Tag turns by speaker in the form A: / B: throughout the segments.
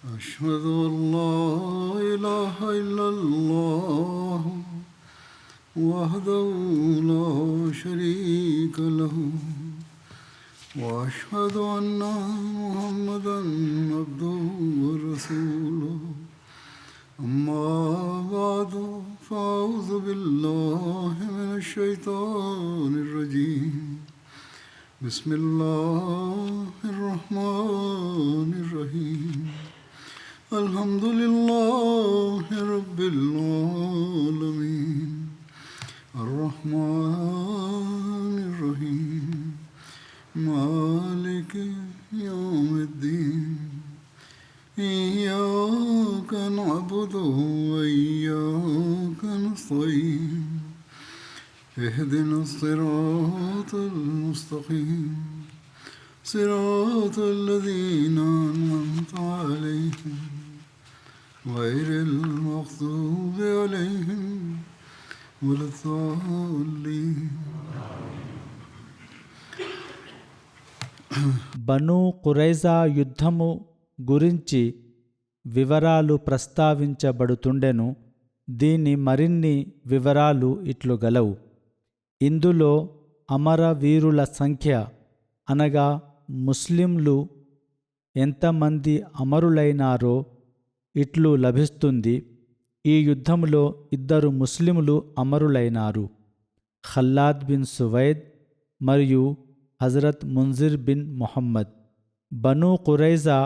A: أشهد أن لا إله إلا الله وحده لا شريك له وأشهد أن محمدا عبده ورسوله أما بعد فأعوذ بالله من الشيطان الرجيم بسم الله الرحمن الرحيم الحمد لله رب العالمين الرحمن الرحيم مالك يوم الدين إياك نعبد وإياك نستعين اهدنا الصراط المستقيم صراط الذين أنعمت عليهم غير المغضوب عليهم ولا الضالين.
B: బనూ ఖురైజా యుద్ధము గురించి వివరాలు ప్రస్తావించబడుతుండెను. దీని మరిన్ని వివరాలు ఇట్లు గలవు. ఇందులో అమరవీరుల సంఖ్య అనగా ముస్లింలు ఎంతమంది అమరులైనారో ఇట్లు లభిస్తుంది. ఈ యుద్ధంలో 2 ముస్లిములు అమరులైనారు, ఖల్లాద్ బిన్ సువైద్ మరియు హజరత్ ముంజిర్ బిన్ మొహమ్మద్. బనూ ఖురైజా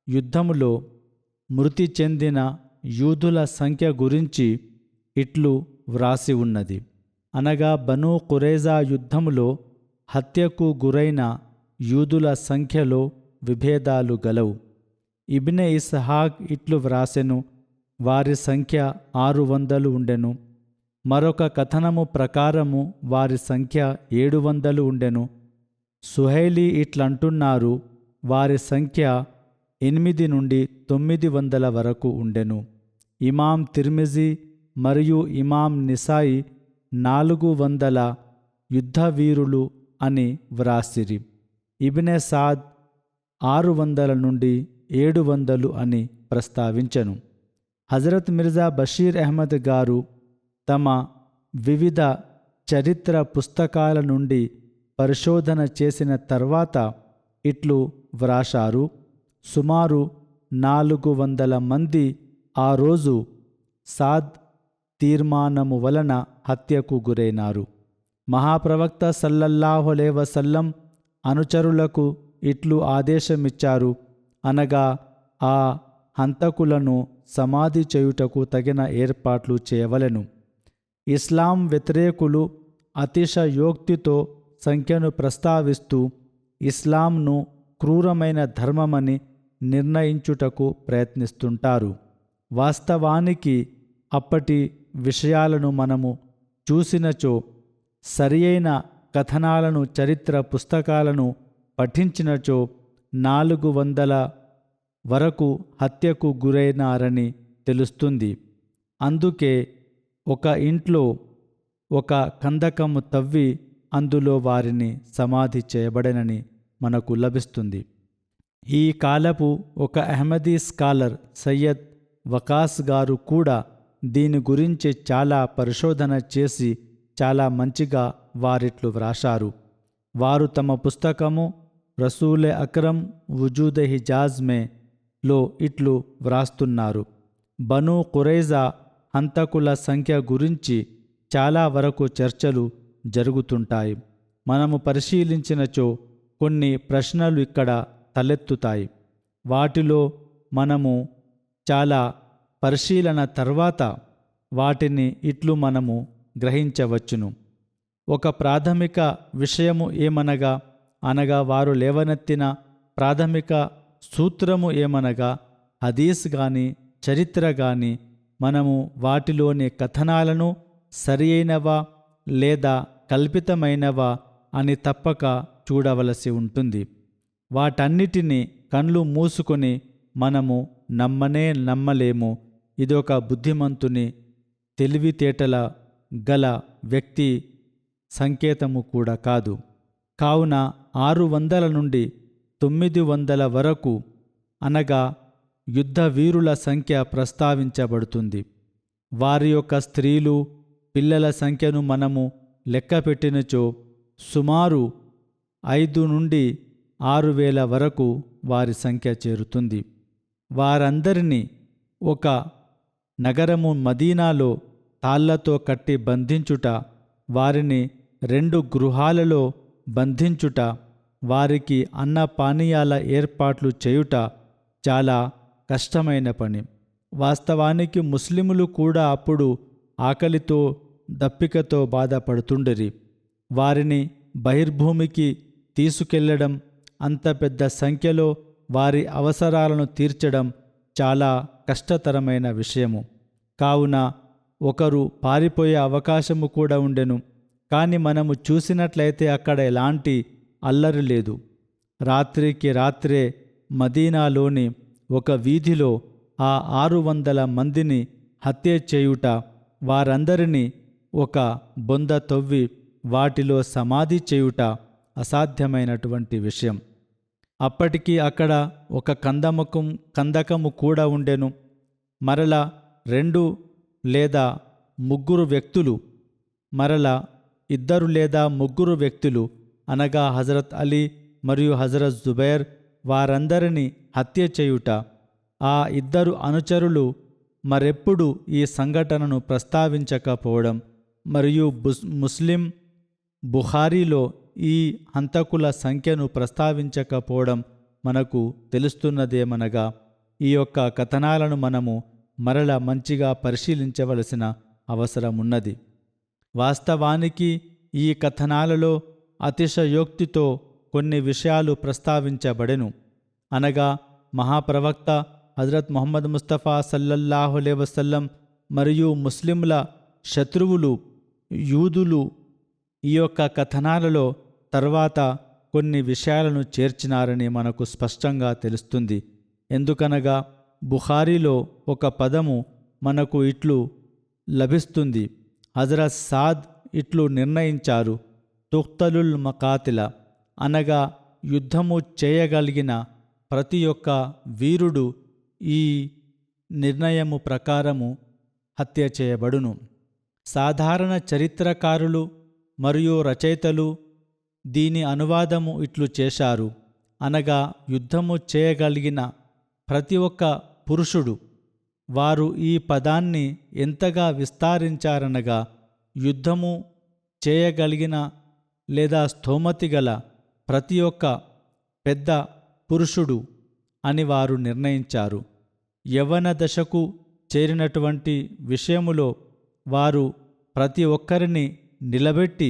B: యుద్ధములో మృతి చెందిన యూదుల సంఖ్య గురించి ఇట్లు వ్రాసి ఉన్నది. అనగా బనూ ఖురైజా యుద్ధములో హత్యకు గురైన యూదుల సంఖ్యలో విభేదాలు గలవు. ఇబ్నె ఇస్హాక్ ఇట్లు వ్రాసెను, వారి సంఖ్య 600 ఉండెను. మరొక కథనము ప్రకారము వారి సంఖ్య 700 ఉండెను. సుహైలీ ఇట్లంటున్నారు, వారి సంఖ్య 8 నుండి 900 వరకు ఉండెను. ఇమాం తిర్మిజీ మరియు ఇమాం నిసాయి 400 యుద్ధవీరులు అని వ్రాసిరి. ఇబ్నె సాద్ 600 నుండి 700 అని ప్రస్తావించెను. హజరత్ మిర్జా బషీర్ అహ్మద్ గారు తమ వివిధ చరిత్ర పుస్తకాల నుండి పరిశోధన చేసిన తర్వాత ఇట్లు వ్రాశారు, సుమారు 400 మంది ఆ రోజు సాద్ తీర్మానము వలన హత్యకు గురైనారు. మహాప్రవక్త సల్లల్లాహు అలైహి వసల్లం అనుచరులకు ఇట్లు ఆదేశమిచ్చారు, అనగా ఆ హంతకులను సమాధి చేయుటకు తగిన ఏర్పాట్లు చేయవలెను. ఇస్లాం వ్యతిరేకులు అతిశయోక్తితో సంఖ్యను ప్రస్తావిస్తూ ఇస్లాంను క్రూరమైన ధర్మమని నిర్ణయించుటకు ప్రయత్నిస్తుంటారు. వాస్తవానికి అప్పటి విషయాలను మనము చూసినచో, సరియైన కథనాలను చరిత్ర పుస్తకాలను పఠించినచో 400 వరకు హత్యకు గురైనారని తెలుస్తుంది. అందుకే ఒక ఇంట్లో ఒక కందకము తవ్వి అందులో వారిని సమాధి చేయబడెనని మనకు లభిస్తుంది. ఈ కాలపు ఒక అహ్మదీ స్కాలర్ సయ్యద్ వకాస్ గారు కూడా దీని గురించి చాలా పరిశోధన చేసి చాలా మంచిగా వారిట్లు వ్రాశారు. వారు తమ పుస్తకము రసూలే అక్రమ్ వుజూద్ హిజాజ్ మే లో ఇట్లు వ్రాస్తున్నారు, బనూ ఖురైజా హంతకుల సంఖ్య గురించి చాలా వరకు చర్చలు జరుగుతుంటాయి. మనము పరిశీలించినచో కొన్ని ప్రశ్నలు ఇక్కడ తలెత్తుతాయి. వాటిలో మనము చాలా పరిశీలన తర్వాత వాటిని ఇట్లు మనము గ్రహించవచ్చును. ఒక ప్రాథమిక విషయము ఏమనగా, అనగా వారు లేవనెత్తిన ప్రాథమిక సూత్రము ఏమనగా, హదీస్ గాని చరిత్ర గాని మనము వాటిలోని కథనాలను సరియైనవా లేదా కల్పితమైనవా అని తప్పక చూడవలసి ఉంటుంది. వాటన్నిటినీ కళ్ళు మూసుకొని మనము నమ్మలేము. ఇదొక బుద్ధిమంతుని తెలివితేటల గల వ్యక్తి సంకేతము కూడా కాదు. కావున 600 నుండి 900 వరకు అనగా యుద్ధ వీరుల సంఖ్య ప్రస్తావించబడుతుంది. వారి యొక్క స్త్రీలు, పిల్లల సంఖ్యను మనము లెక్కపెట్టినచో సుమారు 5 నుండి 6,000 వరకు వారి సంఖ్య చేరుతుంది. వారందరినీ ఒక నగరము మదీనాలో తాళ్లతో కట్టి బంధించుట, వారిని 2 గృహాలలో బంధించుట, వారికి అన్నపానీయాల ఏర్పాట్లు చేయుట చాలా కష్టమైన పని. వాస్తవానికి ముస్లిములు కూడా అప్పుడు ఆకలితో, దప్పికతో బాధపడుతుండిరి. వారిని బహిర్భూమికి తీసుకెళ్లడం, అంత పెద్ద సంఖ్యలో వారి అవసరాలను తీర్చడం చాలా కష్టతరమైన విషయము. కావున ఒకరు పారిపోయే అవకాశము కూడా ఉండెను. కానీ మనము చూసినట్లయితే అక్కడ ఎలాంటి అల్లరి లేదు. రాత్రికి రాత్రే మదీనాలోని ఒక వీధిలో ఆ 600 మందిని హత్య చేయుట, వారందరినీ ఒక బొంద తవ్వి వాటిలో సమాధి చేయుట అసాధ్యమైనటువంటి విషయం. అప్పటికి అక్కడ ఒక కందకము కూడా ఉండెను. మరలా 2 లేదా 3 వ్యక్తులు, మరలా 2 లేదా 3 వ్యక్తులు అనగా హజరత్ అలీ మరియు హజరత్ జుబైర్ వారందరినీ హత్య చేయుట. ఆ 2 అనుచరులు మరెప్పుడు ఈ సంఘటనను ప్రస్తావించకపోవడం మరియు ముస్లిం బుఖారీలో ఈ హంతకుల సంఖ్యను ప్రస్తావించకపోవడం మనకు తెలుస్తున్నదేమనగా, ఈ యొక్క కథనాలను మనము మరల మంచిగా పరిశీలించవలసిన అవసరమున్నది. వాస్తవానికి ఈ కథనాలలో అతిశయోక్తితో కొన్ని విషయాలు ప్రస్తావించబడెను. అనగా మహాప్రవక్త హజరత్ ముహమ్మద్ ముస్తఫా సల్లల్లాహు అలైహి వసల్లం మరియు ముస్లింల శత్రువులు యూదులు ఈ యొక్క కథనాలలో తర్వాత కొన్ని విషయాలను చేర్చినారని మనకు స్పష్టంగా తెలుస్తుంది. ఎందుకనగా బుఖారీలో ఒక పదము మనకు ఇట్లు లభిస్తుంది. హజరత్ సాద్ ఇట్లు నిర్ణయించారు, తుఖ్తలుల్ మకాతిల, అనగా యుద్ధము చేయగలిగిన ప్రతి ఒక్క వీరుడు ఈ నిర్ణయము ప్రకారము హత్య చేయబడును. సాధారణ చరిత్రకారులు మరియు రచయితలు దీని అనువాదము ఇట్లు చేశారు, అనగా యుద్ధము చేయగలిగిన ప్రతి ఒక్క పురుషుడు. వారు ఈ పదాన్ని ఎంతగా విస్తారించారనగా యుద్ధము చేయగలిగిన లేదా స్థోమతిగల ప్రతి ఒక్క పెద్ద పురుషుడు అని వారు నిర్ణయించారు. యవ్వన దశకు చేరినటువంటి విషయములో వారు ప్రతి ఒక్కరిని నిలబెట్టి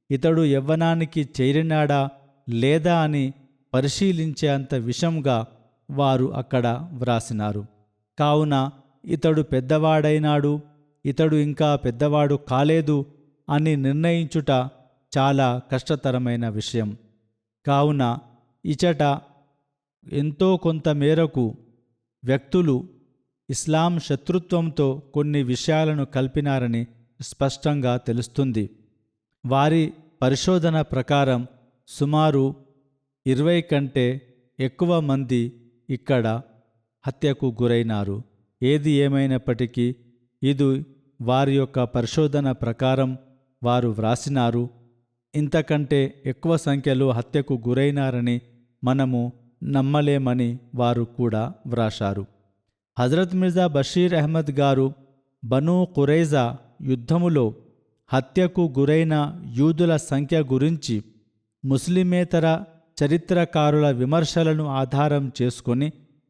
B: ఇతడు యవ్వనానికి చేరినాడా లేదా అని పరిశీలించే అంత విషంగా వారు అక్కడ వ్రాసినారు. కావున ఇతడు పెద్దవాడైనాడు, ఇతడు ఇంకా పెద్దవాడు కాలేదు అని నిర్ణయించుట చాలా కష్టతరమైన విషయం. కావున ఇచట ఎంతో కొంత మేరకు వ్యక్తులు ఇస్లాం శత్రుత్వంతో కొన్ని విషయాలను కల్పినారని స్పష్టంగా తెలుస్తుంది. వారి పరిశోధన ప్రకారం సుమారు 20 కంటే ఎక్కువ మంది ఇక్కడ హత్యకు గురైనారు. ఏది ఏమైనప్పటికీ ఇది వారి యొక్క పరిశోధన ప్రకారం వారు వ్రాసినారు. ఇంతకంటే ఎక్కువ సంఖ్యలో హత్యకు గురైనారని మనము నమ్మలేమని వారు కూడా వ్రాశారు. హజరత్ మిర్జా బషీర్ అహ్మద్ గారు బనూ ఖురైజా యుద్ధములో హత్యకు గురైన యూదుల సంఖ్య గురించి ముస్లిమేతర చరిత్రకారుల విమర్శలను ఆధారం చేసుకొని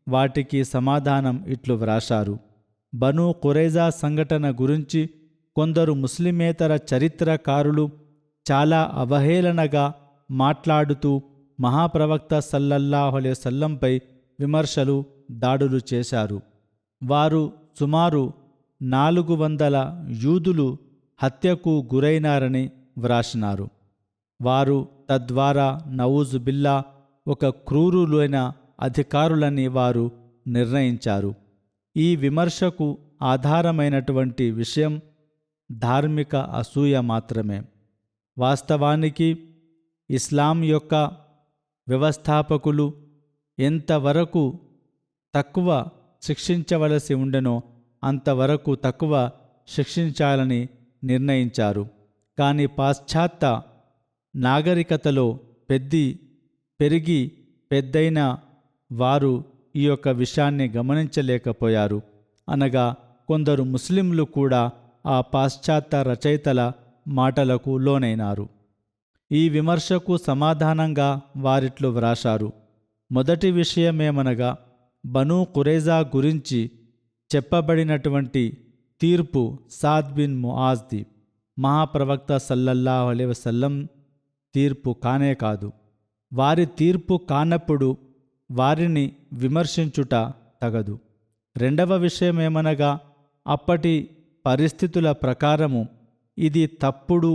B: వాటికి సమాధానం ఇట్లు వ్రాశారు. బనూ ఖురైజా సంఘటన గురించి కొందరు ముస్లిమేతర చరిత్రకారులు చాలా అవహేళనగా మాట్లాడుతూ మహాప్రవక్త సల్లల్లాహు అలైహి వసల్లంపై విమర్శలు, దాడులు చేశారు. వారు సుమారు 400 యూదులు హత్యకు గురైనారని వ్రాసినారు. వారు తద్వారా నవూజు బిల్లా ఒక క్రూరులైన అధికారులని వారు నిర్ణయించారు. ఈ విమర్శకు ఆధారమైనటువంటి విషయం ధార్మిక అసూయ మాత్రమే. వాస్తవానికి ఇస్లాం యొక్క వ్యవస్థాపకులు ఎంతవరకు తక్కువ శిక్షించవలసి ఉండెనో అంతవరకు తక్కువ శిక్షించాలని నిర్ణయించారు. కానీ పాశ్చాత్య నాగరికతలో పెరిగి పెద్దయిన వారు ఈ యొక్క విషయాన్ని గమనించలేకపోయారు. అనగా కొందరు ముస్లింలు కూడా ఆ పాశ్చాత్య రచయితల మాటలకు లోనైనారు. ఈ విమర్శకు సమాధానంగా వారిట్లో వ్రాశారు. మొదటి విషయమేమనగా, బనూ ఖురైజా గురించి చెప్పబడినటువంటి తీర్పు సాద్ బిన్ ముఆజ్ది మహాప్రవక్త సల్లల్లాహు అలైహి వసల్లం తీర్పు కానే కాదు. వారి తీర్పు కానప్పుడు వారిని విమర్శించుట తగదు. రెండవ విషయమేమనగా, అప్పటి పరిస్థితుల ప్రకారము ఇది తప్పుడు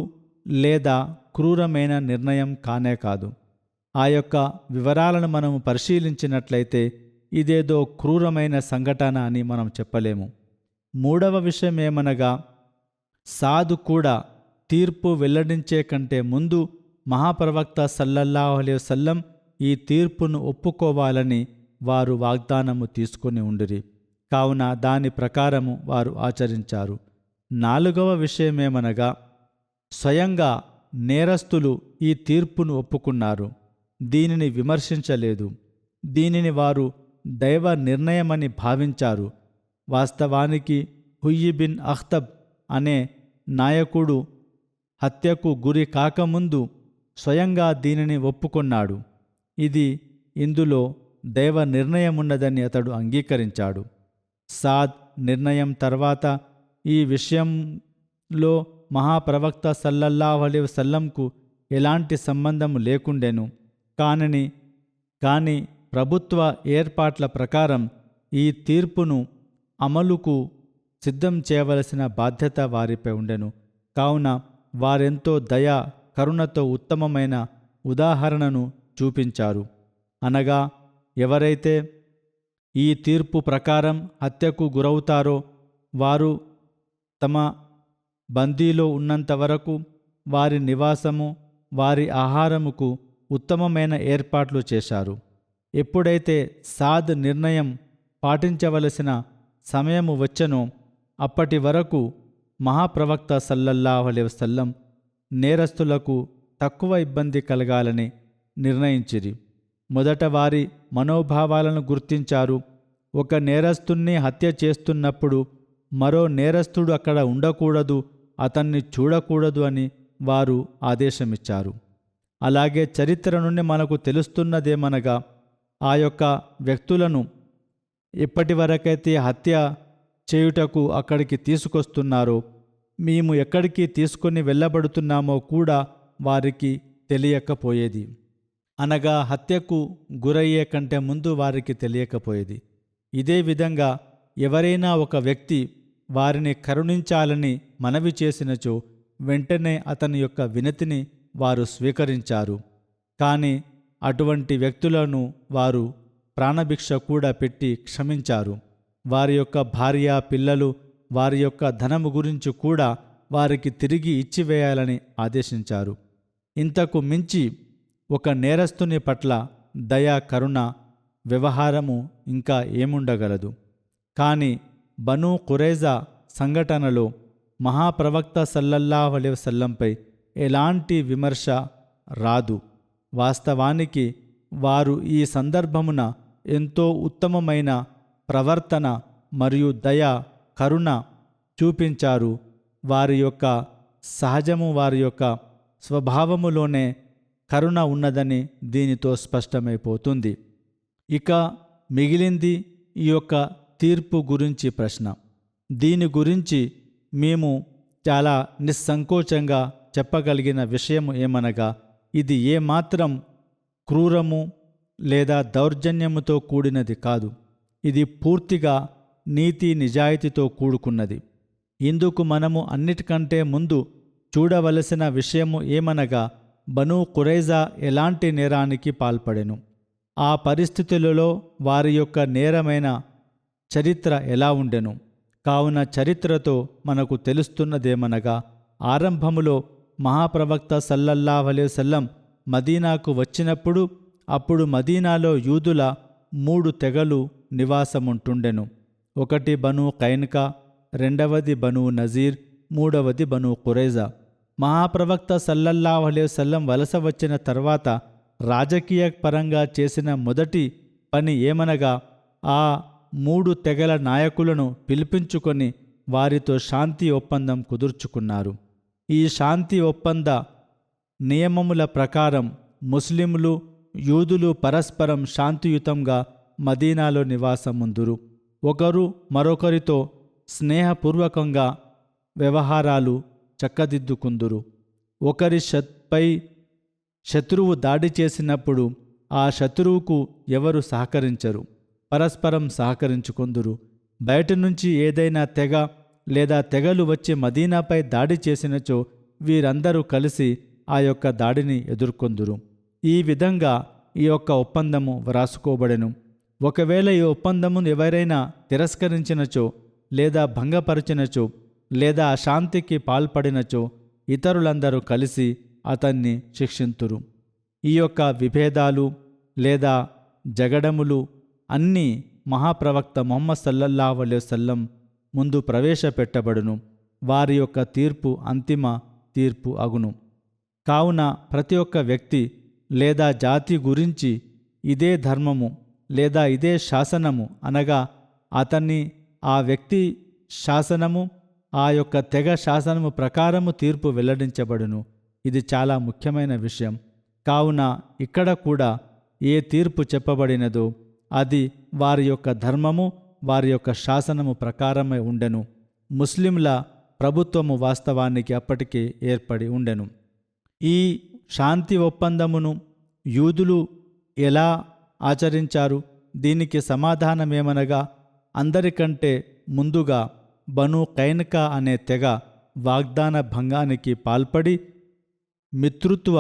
B: లేదా క్రూరమైన నిర్ణయం కానే కాదు. ఆ యొక్క వివరాలను మనము పరిశీలించినట్లయితే ఇదేదో క్రూరమైన సంఘటన అని మనం చెప్పలేము. మూడవ విషయమేమనగా, సాధు కూడా తీర్పు వెల్లడించే కంటే ముందు మహాప్రవక్త సల్లల్లాహు అలైహి వసల్లం ఈ తీర్పును ఒప్పుకోవాలని వారు వాగ్దానము తీసుకుని ఉండిరి. కావున దాని ప్రకారము వారు ఆచరించారు. నాలుగవ విషయమేమనగా, స్వయంగా నేరస్తులు ఈ తీర్పును ఒప్పుకున్నారు, దీనిని విమర్శించలేదు. దీనిని వారు దైవ నిర్ణయమని భావించారు. వాస్తవానికి హుయ్యి బిన్ అఖ్తబ్ అనే నాయకుడు హత్యకు గురి కాకముందు స్వయంగా దీనిని ఒప్పుకొన్నాడు. ఇందులో దైవ నిర్ణయమున్నదని అతడు అంగీకరించాడు. సాద్ నిర్ణయం తర్వాత ఈ విషయంలో మహాప్రవక్త సల్లల్లాహు అలైహి వసల్లంకు ఎలాంటి సంబంధం లేకుండెను. కానీ ప్రభుత్వ ఏర్పాట్ల ప్రకారం ఈ తీర్పును అమలుకు సిద్ధం చేయవలసిన బాధ్యత వారిపై ఉండెను. కావున వారెంతో దయా కరుణతో ఉత్తమమైన ఉదాహరణను చూపించారు. అనగా ఎవరైతే ఈ తీర్పు ప్రకారం హత్యకు గురవుతారో వారు తమ బందీలో ఉన్నంత వరకు వారి నివాసము, వారి ఆహారముకు ఉత్తమమైన ఏర్పాట్లు చేశారు. ఎప్పుడైతే సాద్ నిర్ణయం పాటించవలసిన సమయము వచ్చెనో అప్పటి వరకు మహాప్రవక్త సల్లల్లాహు అలైహి వసల్లం నేరస్తులకు తక్కువ ఇబ్బంది కలగాలని నిర్ణయించిరి. మొదట వారి మనోభావాలను గుర్తించారు. ఒక నేరస్తుణ్ణి హత్య చేస్తున్నప్పుడు మరో నేరస్తుడు అక్కడ ఉండకూడదు, అతన్ని చూడకూడదు అని వారు ఆదేశమిచ్చారు. అలాగే చరిత్ర నుండి మనకు తెలుస్తున్నదేమనగా, ఆ యొక్క వ్యక్తులను ఎప్పటి వరకైతే హత్య చేయుటకు అక్కడికి తీసుకొస్తున్నారో, మేము ఎక్కడికి తీసుకొని వెళ్ళబడుతున్నామో కూడా వారికి తెలియకపోయేది. అనగా హత్యకు గురయ్యే కంటే ముందు వారికి తెలియకపోయేది. ఇదే విధంగా ఎవరైనా ఒక వ్యక్తి వారిని కరుణించాలని మనవి చేసినచో వెంటనే అతని యొక్క వినతిని వారు స్వీకరించారు. కానీ అటువంటి వ్యక్తులను వారు ప్రాణభిక్ష కూడా పెట్టి క్షమించారు. వారి యొక్క భార్య, పిల్లలు, వారి యొక్క ధనము గురించి కూడా వారికి తిరిగి ఇచ్చివేయాలని ఆదేశించారు. ఇంతకు మించి ఒక నేరస్తుని పట్ల దయా, కరుణ వ్యవహారము ఇంకా ఏముండగలదు? కానీ బనూ ఖురైజా సంఘటనలో మహాప్రవక్త సల్లల్లాహు అలైహి వసల్లంపై ఎలాంటి విమర్శ రాదు. వాస్తవానికి వారు ఈ సందర్భమున ఎంతో ఉత్తమమైన ప్రవర్తన మరియు దయ, కరుణ చూపించారు. వారి యొక్క సహజము, వారి యొక్క స్వభావములోనే కరుణ ఉన్నదని దీనితో స్పష్టమైపోతుంది. ఇక మిగిలింది ఈ యొక్క తీర్పు గురించి ప్రశ్న. దీని గురించి మేము చాలా నిస్సంకోచంగా చెప్పగలిగిన విషయం ఏమనగా, ఇది ఏమాత్రం క్రూరము లేదా దౌర్జన్యముతో కూడినది కాదు. ఇది పూర్తిగా నీతి నిజాయితీతో కూడుకున్నది. ఇందుకు మనము అన్నిటికంటే ముందు చూడవలసిన విషయము ఏమనగా, బనూ ఖురైజా ఎలాంటి నేరానికి పాల్పడెను, ఆ పరిస్థితులలో వారి యొక్క నేరమైన చరిత్ర ఎలా ఉండెను. కావున చరిత్రతో మనకు తెలుస్తున్నదేమనగా, ఆరంభములో మహాప్రవక్త సల్లల్లాహు అలైహి వసల్లం మదీనాకు వచ్చినప్పుడు అప్పుడు మదీనాలో యూదుల 3 తెగలు నివాసముంటుండెను. ఒకటి బను కైన్కా, రెండవది బను నజీర్, మూడవది బను ఖురైజా. మహాప్రవక్త సల్లల్లాహు అలైహి వసల్లం వలస వచ్చిన తర్వాత రాజకీయ పరంగా చేసిన మొదటి పని ఏమనగా ఆ 3 తెగల నాయకులను పిలిపించుకొని వారితో శాంతి ఒప్పందం కుదుర్చుకున్నారు. ఈ శాంతి ఒప్పంద నియమముల ప్రకారం ముస్లింలు, యూదులు పరస్పరం శాంతియుతంగా మదీనాలో నివాసముందురు. ఒకరు మరొకరితో స్నేహపూర్వకంగా వ్యవహారాలు చక్కదిద్దుకుందురు. ఒకరి పై శత్రువు దాడి చేసినప్పుడు ఆ శత్రువుకు ఎవరు సహకరించరు, పరస్పరం సహకరించుకుందురు. బయట నుంచి ఏదైనా తెగ లేదా తెగలు వచ్చి మదీనాపై దాడి చేసినచో వీరందరూ కలిసి ఆ యొక్క దాడిని ఎదుర్కొందురు. ఈ విధంగా ఈ యొక్క ఒప్పందము వ్రాసుకోబడెను. ఒకవేళ ఈ ఒప్పందమును ఎవరైనా తిరస్కరించినచో లేదా భంగపరిచినచో లేదా అశాంతికి పాల్పడినచో ఇతరులందరూ కలిసి అతన్ని శిక్షింతురు. ఈ యొక్క విభేదాలు లేదా జగడములు అన్నీ మహాప్రవక్త ముహమ్మద్ సల్లల్లాహు అలైహి వసల్లం ముందు ప్రవేశపెట్టబడును. వారి యొక్క తీర్పు అంతిమ తీర్పు అగును. కావున ప్రతి ఒక్క వ్యక్తి లేదా జాతి గురించి ఇదే ధర్మము లేదా ఇదే శాసనము అనగా అతన్ని ఆ వ్యక్తి శాసనము ఆ యొక్క తెగ శాసనము ప్రకారము తీర్పు వెల్లడించబడును. ఇది చాలా ముఖ్యమైన విషయం. కావున ఇక్కడ కూడా ఏ తీర్పు చెప్పబడినదో అది వారి యొక్క ధర్మము వారి యొక్క శాసనము ప్రకారమే ఉండెను. ముస్లింల ప్రభుత్వము వాస్తవానికి అప్పటికే ఏర్పడి ఉండెను. ఈ శాంతి ఒప్పందమును యూదులు ఎలా ఆచరించారు? దీనికి సమాధానమేమనగా అందరికంటే ముందుగా బను కైన్కా అనే తెగ వాగ్దాన భంగానికి పాల్పడి మిత్రుత్వ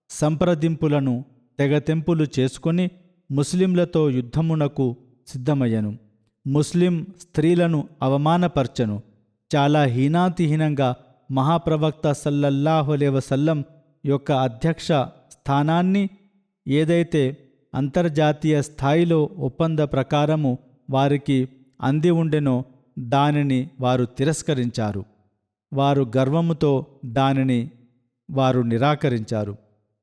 B: సంప్రదింపులను తెగతెంపులు చేసుకొని ముస్లింలతో యుద్ధమునకు సిద్ధమయ్యను. ముస్లిం స్త్రీలను అవమానపరచను. చాలా హీనాతిహీనంగా మహాప్రవక్త సల్లల్లాహు అలైహి వసల్లం యొక్క అధ్యక్ష స్థానాన్ని ఏదైతే అంతర్జాతీయ స్థాయిలో ఒప్పంద ప్రకారము వారికి అంది ఉండెనో దానిని వారు తిరస్కరించారు. వారు గర్వముతో దానిని వారు నిరాకరించారు.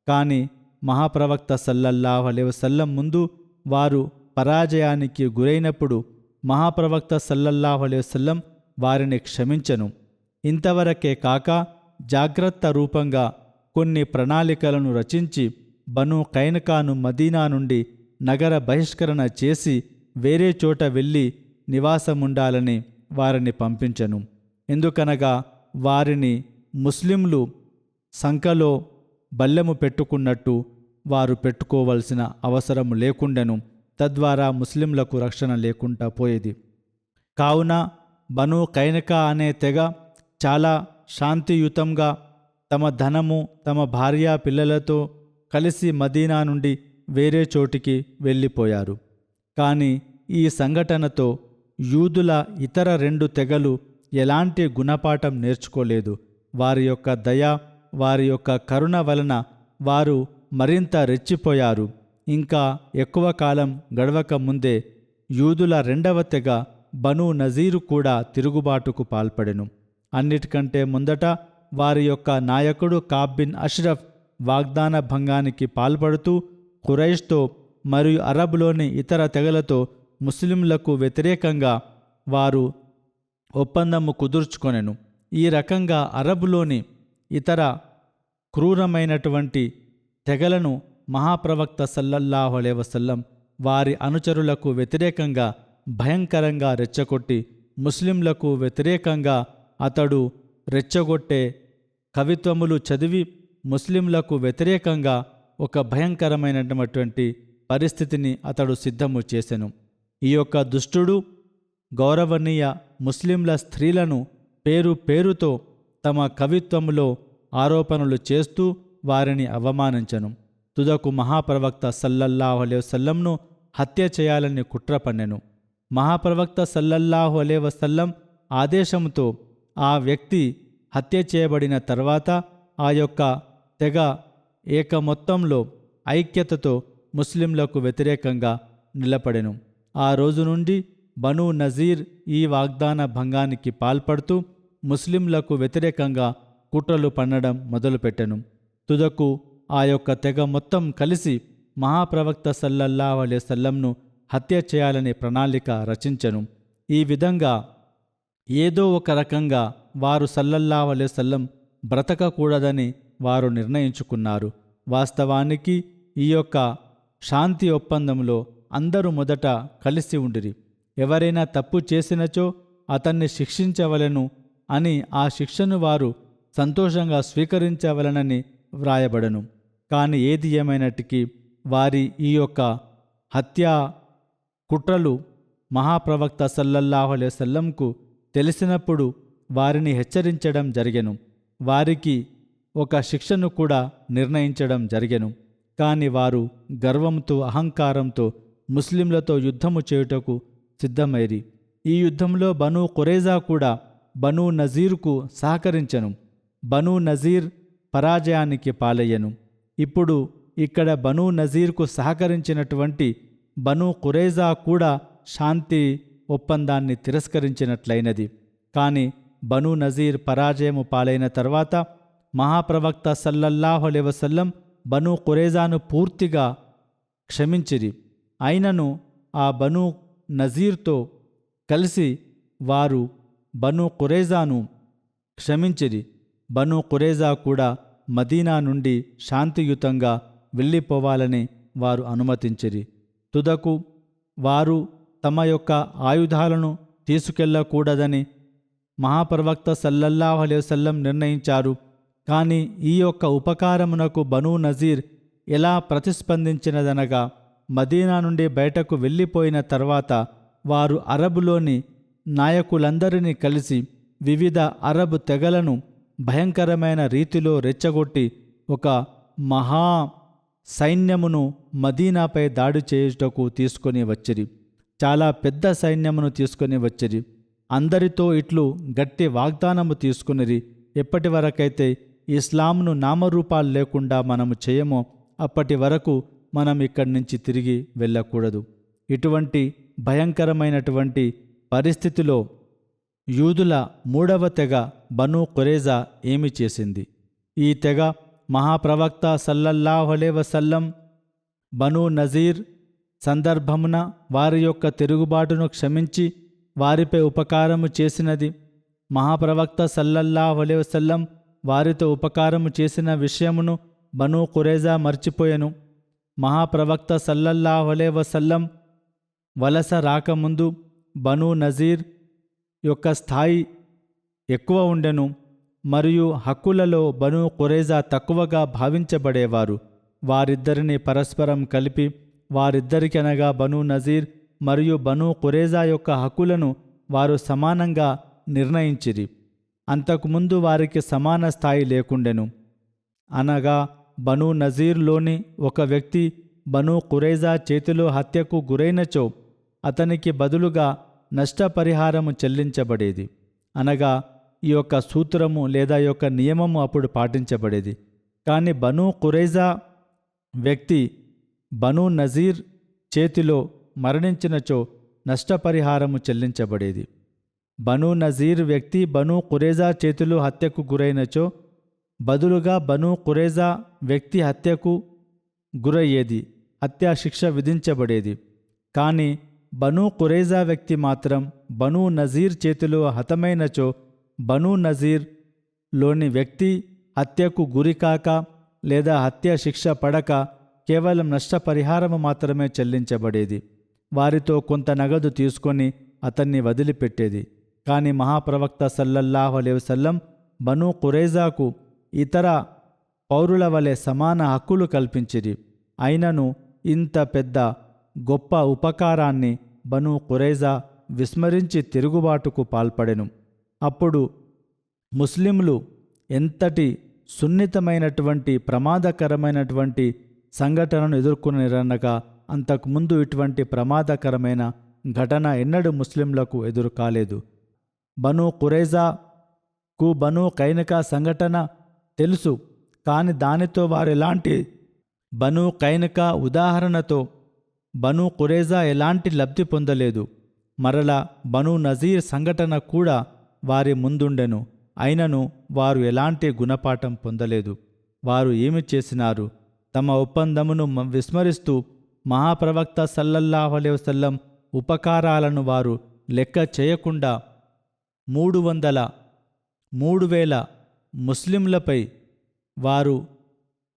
B: కానీ మహాప్రవక్త సల్లల్లాహు అలైహి వసల్లం ముందు వారు పరాజయానికి గురైనప్పుడు మహాప్రవక్త సల్లల్లాహు అలైహి వసల్లం వారిని క్షమించెను. ఇంతవరకే కాక జాగ్రత్త రూపంగా కొన్ని ప్రణాళికలను రచించి బను కైన్కాను మదీనా నుండి నగర బహిష్కరణ చేసి వేరే చోట వెళ్ళి నివాసముండాలని వారిని పంపించెను. ఎందుకనగా వారిని ముస్లింలు సంఖలో బల్లెము పెట్టుకున్నట్టు వారు పెట్టుకోవలసిన అవసరము లేకుండెను. తద్వారా ముస్లింలకు రక్షణ లేకుండా పోయేది. కావున బను కైనకా అనే తెగ చాలా శాంతియుతంగా తమ ధనము తమ భార్యా పిల్లలతో కలిసి మదీనా నుండి వేరే చోటికి వెళ్ళిపోయారు. కానీ ఈ సంఘటనతో యూదుల ఇతర 2 తెగలు ఎలాంటి గుణపాఠం నేర్చుకోలేదు. వారి యొక్క దయ వారి యొక్క కరుణ వలన వారు మరింత రెచ్చిపోయారు. ఇంకా ఎక్కువ కాలం గడవక ముందే యూదుల 2వ తెగ బను నజీరు కూడా తిరుగుబాటుకు పాల్పడెను. అన్నిటికంటే ముందట వారి యొక్క నాయకుడు కాబ్ బిన్ అష్రఫ్ వాగ్దాన భంగానికి పాల్పడుతూ ఖురైష్తో మరియు అరబులోని ఇతర తెగలతో ముస్లింలకు వ్యతిరేకంగా వారు ఒప్పందము కుదుర్చుకొనెను. ఈ రకంగా అరబులోని ఇతర క్రూరమైనటువంటి తెగలను మహాప్రవక్త సల్లల్లాహు అలైహి వసల్లం వారి అనుచరులకు వ్యతిరేకంగా భయంకరంగా రెచ్చగొట్టి ముస్లింలకు వ్యతిరేకంగా అతడు రెచ్చగొట్టే కవిత్వములు చదివి ముస్లింలకు వ్యతిరేకంగా ఒక భయంకరమైనటువంటి పరిస్థితిని అతడు సిద్ధము చేసెను. ఈ యొక్క దుష్టుడు గౌరవనీయ ముస్లింల స్త్రీలను పేరు పేరుతో తమ కవిత్వములో ఆరోపణలు చేస్తూ వారిని అవమానించెను. తుదకు మహాప్రవక్త సల్లల్లాహు అలైహి వసల్లంను హత్య చేయాలని కుట్ర పన్నెను. మహాప్రవక్త సల్లల్లాహు అలైహి వసల్లం ఆదేశంతో ఆ వ్యక్తి హత్య చేయబడిన తర్వాత ఆ యొక్క తెగ ఏకమొత్తంలో ఐక్యతతో ముస్లింలకు వ్యతిరేకంగా నిలబడెను. ఆ రోజు నుండి బనూ నజీర్ ఈ వాగ్దాన భంగానికి పాల్పడుతూ ముస్లింలకు వ్యతిరేకంగా కుట్రలు పన్నడం మొదలుపెట్టెను. తుదకు ఆ యొక్క తెగ మొత్తం కలిసి మహాప్రవక్త సల్లల్లాహు అలైహి వసల్లంను హత్య చేయాలనే ప్రణాళిక రచించెను. ఈ విధంగా ఏదో ఒక రకంగా వారు సల్లల్లాహు అలైహి వసల్లం బ్రతకకూడదని వారు నిర్ణయించుకున్నారు. వాస్తవానికి ఈ యొక్క శాంతి ఒప్పందంలో అందరూ మొదట కలిసి ఉండిరి. ఎవరైనా తప్పు చేసినచో అతన్ని శిక్షించవలెను అని, ఆ శిక్షను వారు సంతోషంగా స్వీకరించవలనని వ్రాయబడను. కాని ఏది ఏమైనటికీ వారి ఈ యొక్క హత్యా కుట్రలు మహాప్రవక్త సల్లల్లాహు అలైహి వసల్లంకు తెలిసినప్పుడు వారిని హెచ్చరించడం జరిగెను. వారికి ఒక శిక్షను కూడా నిర్ణయించడం జరిగెను. కాని వారు గర్వంతో అహంకారంతో ముస్లింలతో యుద్ధము చేయుటకు సిద్ధమైరి. ఈ యుద్ధంలో బనూ ఖురైజా కూడా బనూ నజీర్కు సహకరించెను. బనూ నజీర్ పరాజయానికి పాలయ్యెను. ఇప్పుడు ఇక్కడ బనూ నజీర్కు సహకరించినటువంటి బనూ ఖురైజా కూడా శాంతి ఒప్పందాన్ని తిరస్కరించినట్లయినది. కాని బనూ నజీర్ పరాజయము పాలైన తర్వాత మహాప్రవక్త సల్లల్లాహు అలైహి వసల్లం బనూ ఖురైజాను పూర్తిగా క్షమించిరి. అయినను ఆ బనూ నజీర్తో కలిసి వారు బనూ ఖురైజాను క్షమించిరి. బనూ ఖురైజా కూడా మదీనా నుండి శాంతియుతంగా వెళ్ళిపోవాలని వారు అనుమతించిరి. తుదకు వారు తమ యొక్క ఆయుధాలను తీసుకెళ్లకూడదని మహాప్రవక్త సల్లల్లాహు అలైహి వసల్లం నిర్ణయించారు. కానీ ఈ యొక్క ఉపకారమునకు బనూ నజీర్ ఎలా ప్రతిస్పందించినదనగా, మదీనా నుండి బయటకు వెళ్ళిపోయిన తర్వాత వారు అరబులోని నాయకులందరినీ కలిసి వివిధ అరబ్ తెగలను భయంకరమైన రీతిలో రెచ్చగొట్టి ఒక మహా సైన్యమును మదీనాపై దాడి చేయుటకు తీసుకొని వచ్చిరి. చాలా పెద్ద సైన్యమును తీసుకొని వచ్చిరి. అందరితో ఇట్లు గట్టి వాగ్దానము తీసుకునిరి, ఎప్పటి వరకైతే ఇస్లాంను నామరూపాలు లేకుండా మనము చేయమో అప్పటి వరకు మనం ఇక్కడి నుంచి తిరిగి వెళ్ళకూడదు. ఇటువంటి భయంకరమైనటువంటి పరిస్థితిలో యూదుల మూడవ తెగ బనూ ఖురైజా ఏమి చేసింది? ఈ తెగ మహాప్రవక్త సల్లల్లాహు అలైహి వసల్లం బనూ నజీర్ సందర్భమున వారి యొక్క తిరుగుబాటును క్షమించి వారిపై ఉపకారము చేసినది. మహాప్రవక్త సల్లల్లాహు అలైహి వసల్లం వారితో ఉపకారము చేసిన విషయమును బనూ ఖురైజా మర్చిపోయెను. మహాప్రవక్త సల్లల్లాహు అలైహి వసల్లం వలస రాకముందు బనూ నజీర్ యొక్క స్థాయి ఎక్కువ ఉండెను మరియు హక్కులలో బనూ ఖురైజా తక్కువగా భావించబడేవారు. వారిద్దరిని పరస్పరం కలిపి వారిద్దరికి అనగా బనూ నజీర్ మరియు బనూ ఖురైజా యొక్క హక్కులను వారు సమానంగా నిర్ణయించిరి. అంతకుముందు వారికి సమాన స్థాయి లేకుండెను. అనగా బనూ నజీర్లోని ఒక వ్యక్తి బనూ ఖురైజా చేతిలో హత్యకు గురైనచో అతనికి బదులుగా నష్టపరిహారము చెల్లించబడేది. అనగా ఈ యొక్క సూత్రము లేదా యొక్క నియమము అప్పుడు పాటించబడేది. కానీ బనూ ఖురైజా వ్యక్తి బనూ నజీర్ చేతిలో మరణించినచో నష్టపరిహారము చెల్లించబడేది. బనూ నజీర్ వ్యక్తి బనూ ఖురైజా చేతిలో హత్యకు గురైనచో బదులుగా బనూ ఖురైజా వ్యక్తి హత్యకు గురయ్యేది, హత్యా శిక్ష విధించబడేది. కానీ బనూ ఖురైజా వ్యక్తి మాత్రం బనూ నజీర్ చేతిలో హతమైనచో బనూ నజీర్ లోని వ్యక్తి హత్యకు గురికాక లేదా హత్య శిక్ష పడక కేవలం నష్టపరిహారము మాత్రమే చెల్లించబడేది. వారితో కొంత నగదు తీసుకొని అతన్ని వదిలిపెట్టేది. కానీ మహాప్రవక్త సల్లల్లాహు అలైహి వసల్లం బనూ ఖురైజాకు ఇతర పౌరుల వలె సమాన హక్కులు కల్పించిరి. అయినను ఇంత పెద్ద గొప్ప ఉపకారాన్ని బనూ ఖురైజా విస్మరించి తిరుగుబాటుకు పాల్పడెను. అప్పుడు ముస్లింలు ఎంతటి సున్నితమైనటువంటి ప్రమాదకరమైనటువంటి సంఘటనను ఎదుర్కొనిరనగా అంతకుముందు ఇటువంటి ప్రమాదకరమైన ఘటన ఎన్నడూ ముస్లింలకు ఎదురు కాలేదు. బనూ ఖురైజాకు బనూ కైనకా సంఘటన తెలుసు, కాని దానితో వారెలాంటి బనూ కైనకా ఉదాహరణతో బను ఖురేజా ఎలాంటి లబ్ధి పొందలేదు. మరల బను నజీర్ సంఘటన కూడా వారి ముందుండెను. అయినను వారు ఎలాంటి గుణపాఠం పొందలేదు. వారు ఏమి చేసినారు? తమ ఒప్పందమును విస్మరిస్తూ మహాప్రవక్త సల్లల్లాహు అలైహి వసల్లం ఉపకారాలను వారు లెక్క చేయకుండా 3,000 ముస్లింలపై వారు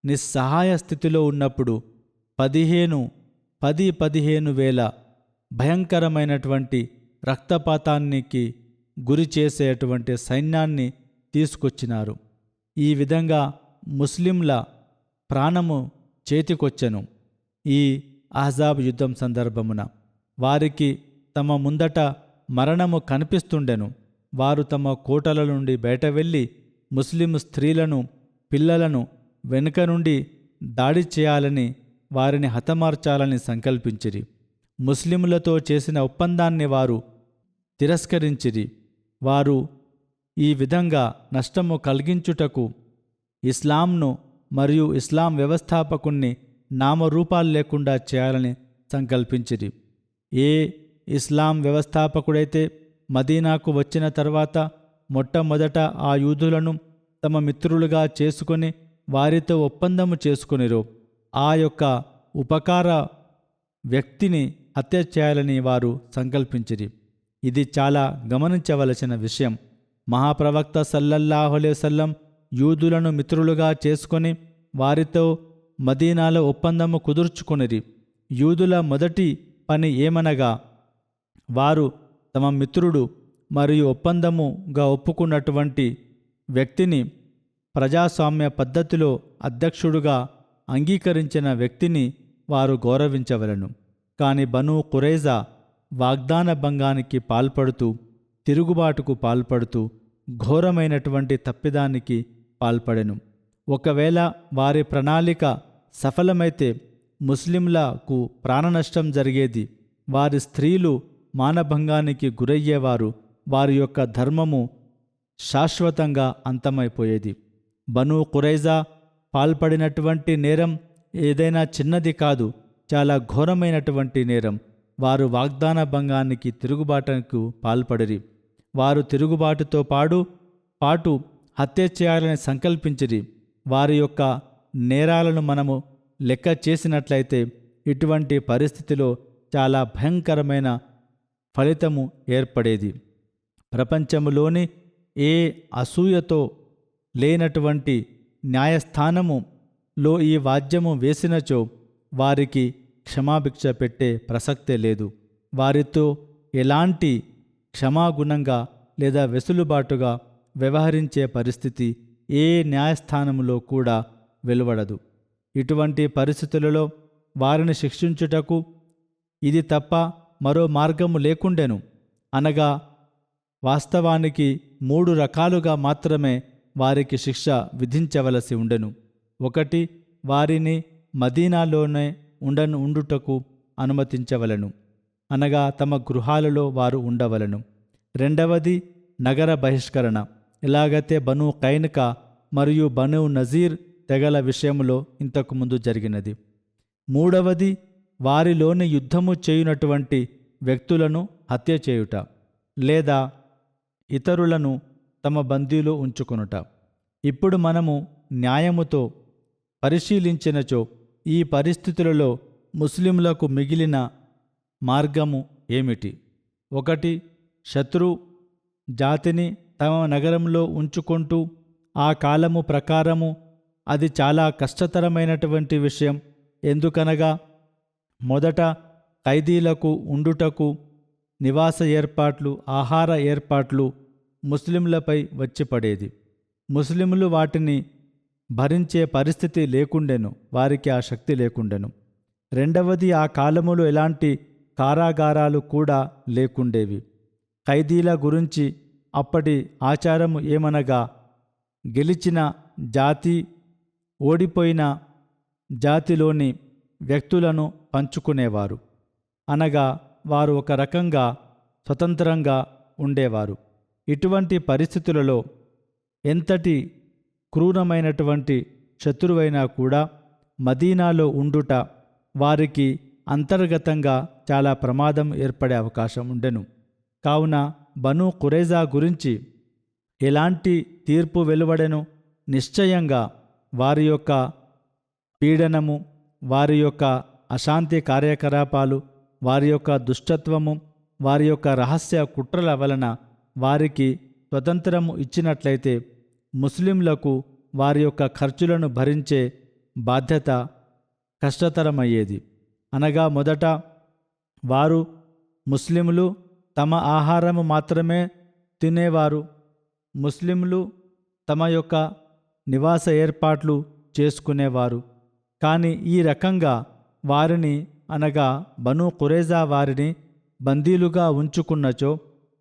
B: నిస్సహాయ స్థితిలో ఉన్నప్పుడు 15,000 భయంకరమైనటువంటి రక్తపాతానికి గురి చేసేటువంటి సైన్యాన్ని తీసుకొచ్చినారు. ఈ విధంగా ముస్లింల ప్రాణము చేతికొచ్చెను. ఈ అహ్జాబ్ యుద్ధం సందర్భమున వారికి తమ ముందట మరణము కనిపిస్తుండెను. వారు తమ కోటల నుండి బయట వెళ్ళి ముస్లిం స్త్రీలను, పిల్లలను వెనుక నుండి దాడి చేయాలని, వారిని హతమార్చాలని సంకల్పించిరి. ముస్లిములతో చేసిన ఒప్పందాన్ని వారు తిరస్కరించిరి. వారు ఈ విధంగా నష్టము కలిగించుటకు ఇస్లాంను మరియు ఇస్లాం వ్యవస్థాపకుణ్ణి నామరూపాలు లేకుండా చేయాలని సంకల్పించిరి. ఏ ఇస్లాం వ్యవస్థాపకుడైతే మదీనాకు వచ్చిన తర్వాత మొట్టమొదట ఆ యూదులను తమ మిత్రులుగా చేసుకొని వారితో ఒప్పందము చేసుకొనిరో ఆ యొక్క ఉపకార వ్యక్తిని హత్య చేయాలని వారు సంకల్పించిరి. ఇది చాలా గమనించవలసిన విషయం. మహాప్రవక్త సల్లల్లాహు అలైహి వసల్లం యూదులను మిత్రులుగా చేసుకొని వారితో మదీనాలో ఒప్పందము కుదుర్చుకొనిరి. యూదుల మొదటి పని ఏమనగా, వారు తమ మిత్రుడు మరియు ఒప్పందముగా ఒప్పుకున్నటువంటి వ్యక్తిని, ప్రజాస్వామ్య పద్ధతిలో అధ్యక్షుడుగా అంగీకరించిన వ్యక్తిని వారు గౌరవించవలను. కాని బను ఖురైజా వాగ్దాన భంగానికి పాల్పడుతూ, తిరుగుబాటుకు పాల్పడుతూ ఘోరమైనటువంటి తప్పిదానికి పాల్పడెను. ఒకవేళ వారి ప్రణాళిక సఫలమైతే ముస్లింలకు ప్రాణనష్టం జరిగేది. వారి స్త్రీలు మానభంగానికి గురయ్యేవారు. వారి యొక్క ధర్మము శాశ్వతంగా అంతమైపోయేది. బను ఖురైజా పాల్పడినటువంటి నేరం ఏదైనా చిన్నది కాదు, చాలా ఘోరమైనటువంటి నేరం. వారు వాగ్దాన భంగానికి, తిరుగుబాటుకు పాల్పడిరి. వారు తిరుగుబాటుతో పాటు హత్య చేయాలని సంకల్పించిరి. వారి యొక్క నేరాలను మనము లెక్క చేసినట్లయితే ఇటువంటి పరిస్థితిలో చాలా భయంకరమైన ఫలితము ఏర్పడేది. ప్రపంచములోని ఏ అసూయతో లేనటువంటి న్యాయస్థానములో ఈ వాద్యము వేసినచో వారికి క్షమాభిక్ష పెట్టే ప్రసక్తే లేదు. వారితో ఎలాంటి క్షమాగుణంగా లేదా వెసులుబాటుగా వ్యవహరించే పరిస్థితి ఏ న్యాయస్థానములో కూడా వెలువడదు. ఇటువంటి పరిస్థితులలో వారిని శిక్షించుటకు ఇది తప్ప మరో మార్గము లేకుండెను. అనగా వాస్తవానికి 3 రకాలుగా మాత్రమే వారికి శిక్ష విధించవలసి ఉండెను. ఒకటి, వారిని మదీనాలోనే ఉండుటకు అనుమతించవలను, అనగా తమ గృహాలలో వారు ఉండవలను. రెండవది, నగర బహిష్కరణ, ఎలాగైతే బను కైనుకా మరియు బను నజీర్ తెగల విషయంలో ఇంతకుముందు జరిగినది. మూడవది, వారిలోని యుద్ధము చేయునటువంటి వ్యక్తులను హత్య చేయుట లేదా ఇతరులను తమ బందీలో ఉంచుకొనుట. ఇప్పుడు మనము న్యాయముతో పరిశీలించినచో ఈ పరిస్థితులలో ముస్లింలకు మిగిలిన మార్గము ఏమిటి? ఒకటి, శత్రు జాతిని తమ నగరంలో ఉంచుకుంటూ, ఆ కాలము ప్రకారము అది చాలా కష్టతరమైనటువంటి విషయం. ఎందుకనగా మొదట ఖైదీలకు ఉండుటకు నివాస ఏర్పాట్లు, ఆహార ఏర్పాట్లు ముస్లింలపై వచ్చి పడేది. ముస్లింలు వాటిని భరించే పరిస్థితి లేకుండెను, వారికి ఆ శక్తి లేకుండెను. రెండవది, ఆ కాలములో ఎలాంటి కారాగారాలు కూడా లేకుండేవి. ఖైదీల గురించి అప్పటి ఆచారము ఏమనగా, గెలిచిన జాతి ఓడిపోయిన జాతిలోని వ్యక్తులను పంచుకునేవారు. అనగా వారు ఒక రకంగా స్వతంత్రంగా ఉండేవారు. ఇటువంటి పరిస్థితులలో ఎంతటి క్రూరమైనటువంటి శత్రువైనా కూడా మదీనాలో ఉండుట వారికి అంతర్గతంగా చాలా ప్రమాదం ఏర్పడే అవకాశం ఉండెను. కావున బనూ ఖురైజా గురించి ఎలాంటి తీర్పు వెలువడెను? నిశ్చయంగా వారి యొక్క పీడనము, వారి యొక్క అశాంతి కార్యకలాపాలు, వారి యొక్క దుష్టత్వము, వారి యొక్క రహస్య కుట్రల వలన వారికి స్వతంత్రము ఇచ్చినట్లయితే ముస్లింలకు వారి యొక్క ఖర్చులను భరించే బాధ్యత కష్టతరమయ్యేది. అనగా మొదట వారు ముస్లింలు తమ ఆహారము మాత్రమే తినేవారు. ముస్లింలు తమ యొక్క నివాస ఏర్పాట్లు చేసుకునేవారు. కానీ ఈ రకంగా వారిని అనగా బనూ ఖురైజా వారిని బందీలుగా ఉంచుకున్నచో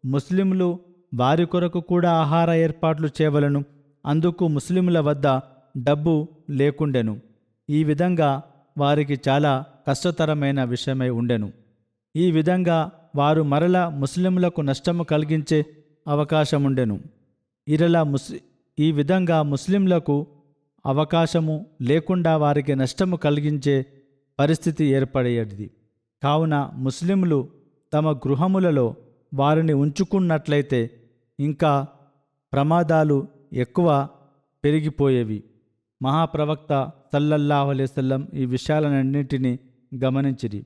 B: ముస్లింలు వారి కొరకు కూడా ఆహార ఏర్పాట్లు చేయవలను. అందుకు ముస్లింల వద్ద డబ్బు లేకుండెను. ఈ విధంగా వారికి చాలా కష్టతరమైన విషయమై ఉండెను. ఈ విధంగా వారు మరల ముస్లింలకు నష్టము కలిగించే అవకాశముండెను. ఈ విధంగా ముస్లింలకు అవకాశము లేకుండా వారికి నష్టము కలిగించే పరిస్థితి ఏర్పడేది. కావున ముస్లింలు తమ గృహములలో వారిని ఉంచుకున్నట్లయితే ఇంకా ప్రమాదాలు ఎక్కువ పెరిగిపోయేవి. మహాప్రవక్త సల్లల్లాహు అలైహి వసల్లం ఈ విషయాలన్నింటినీ గమనించిరి.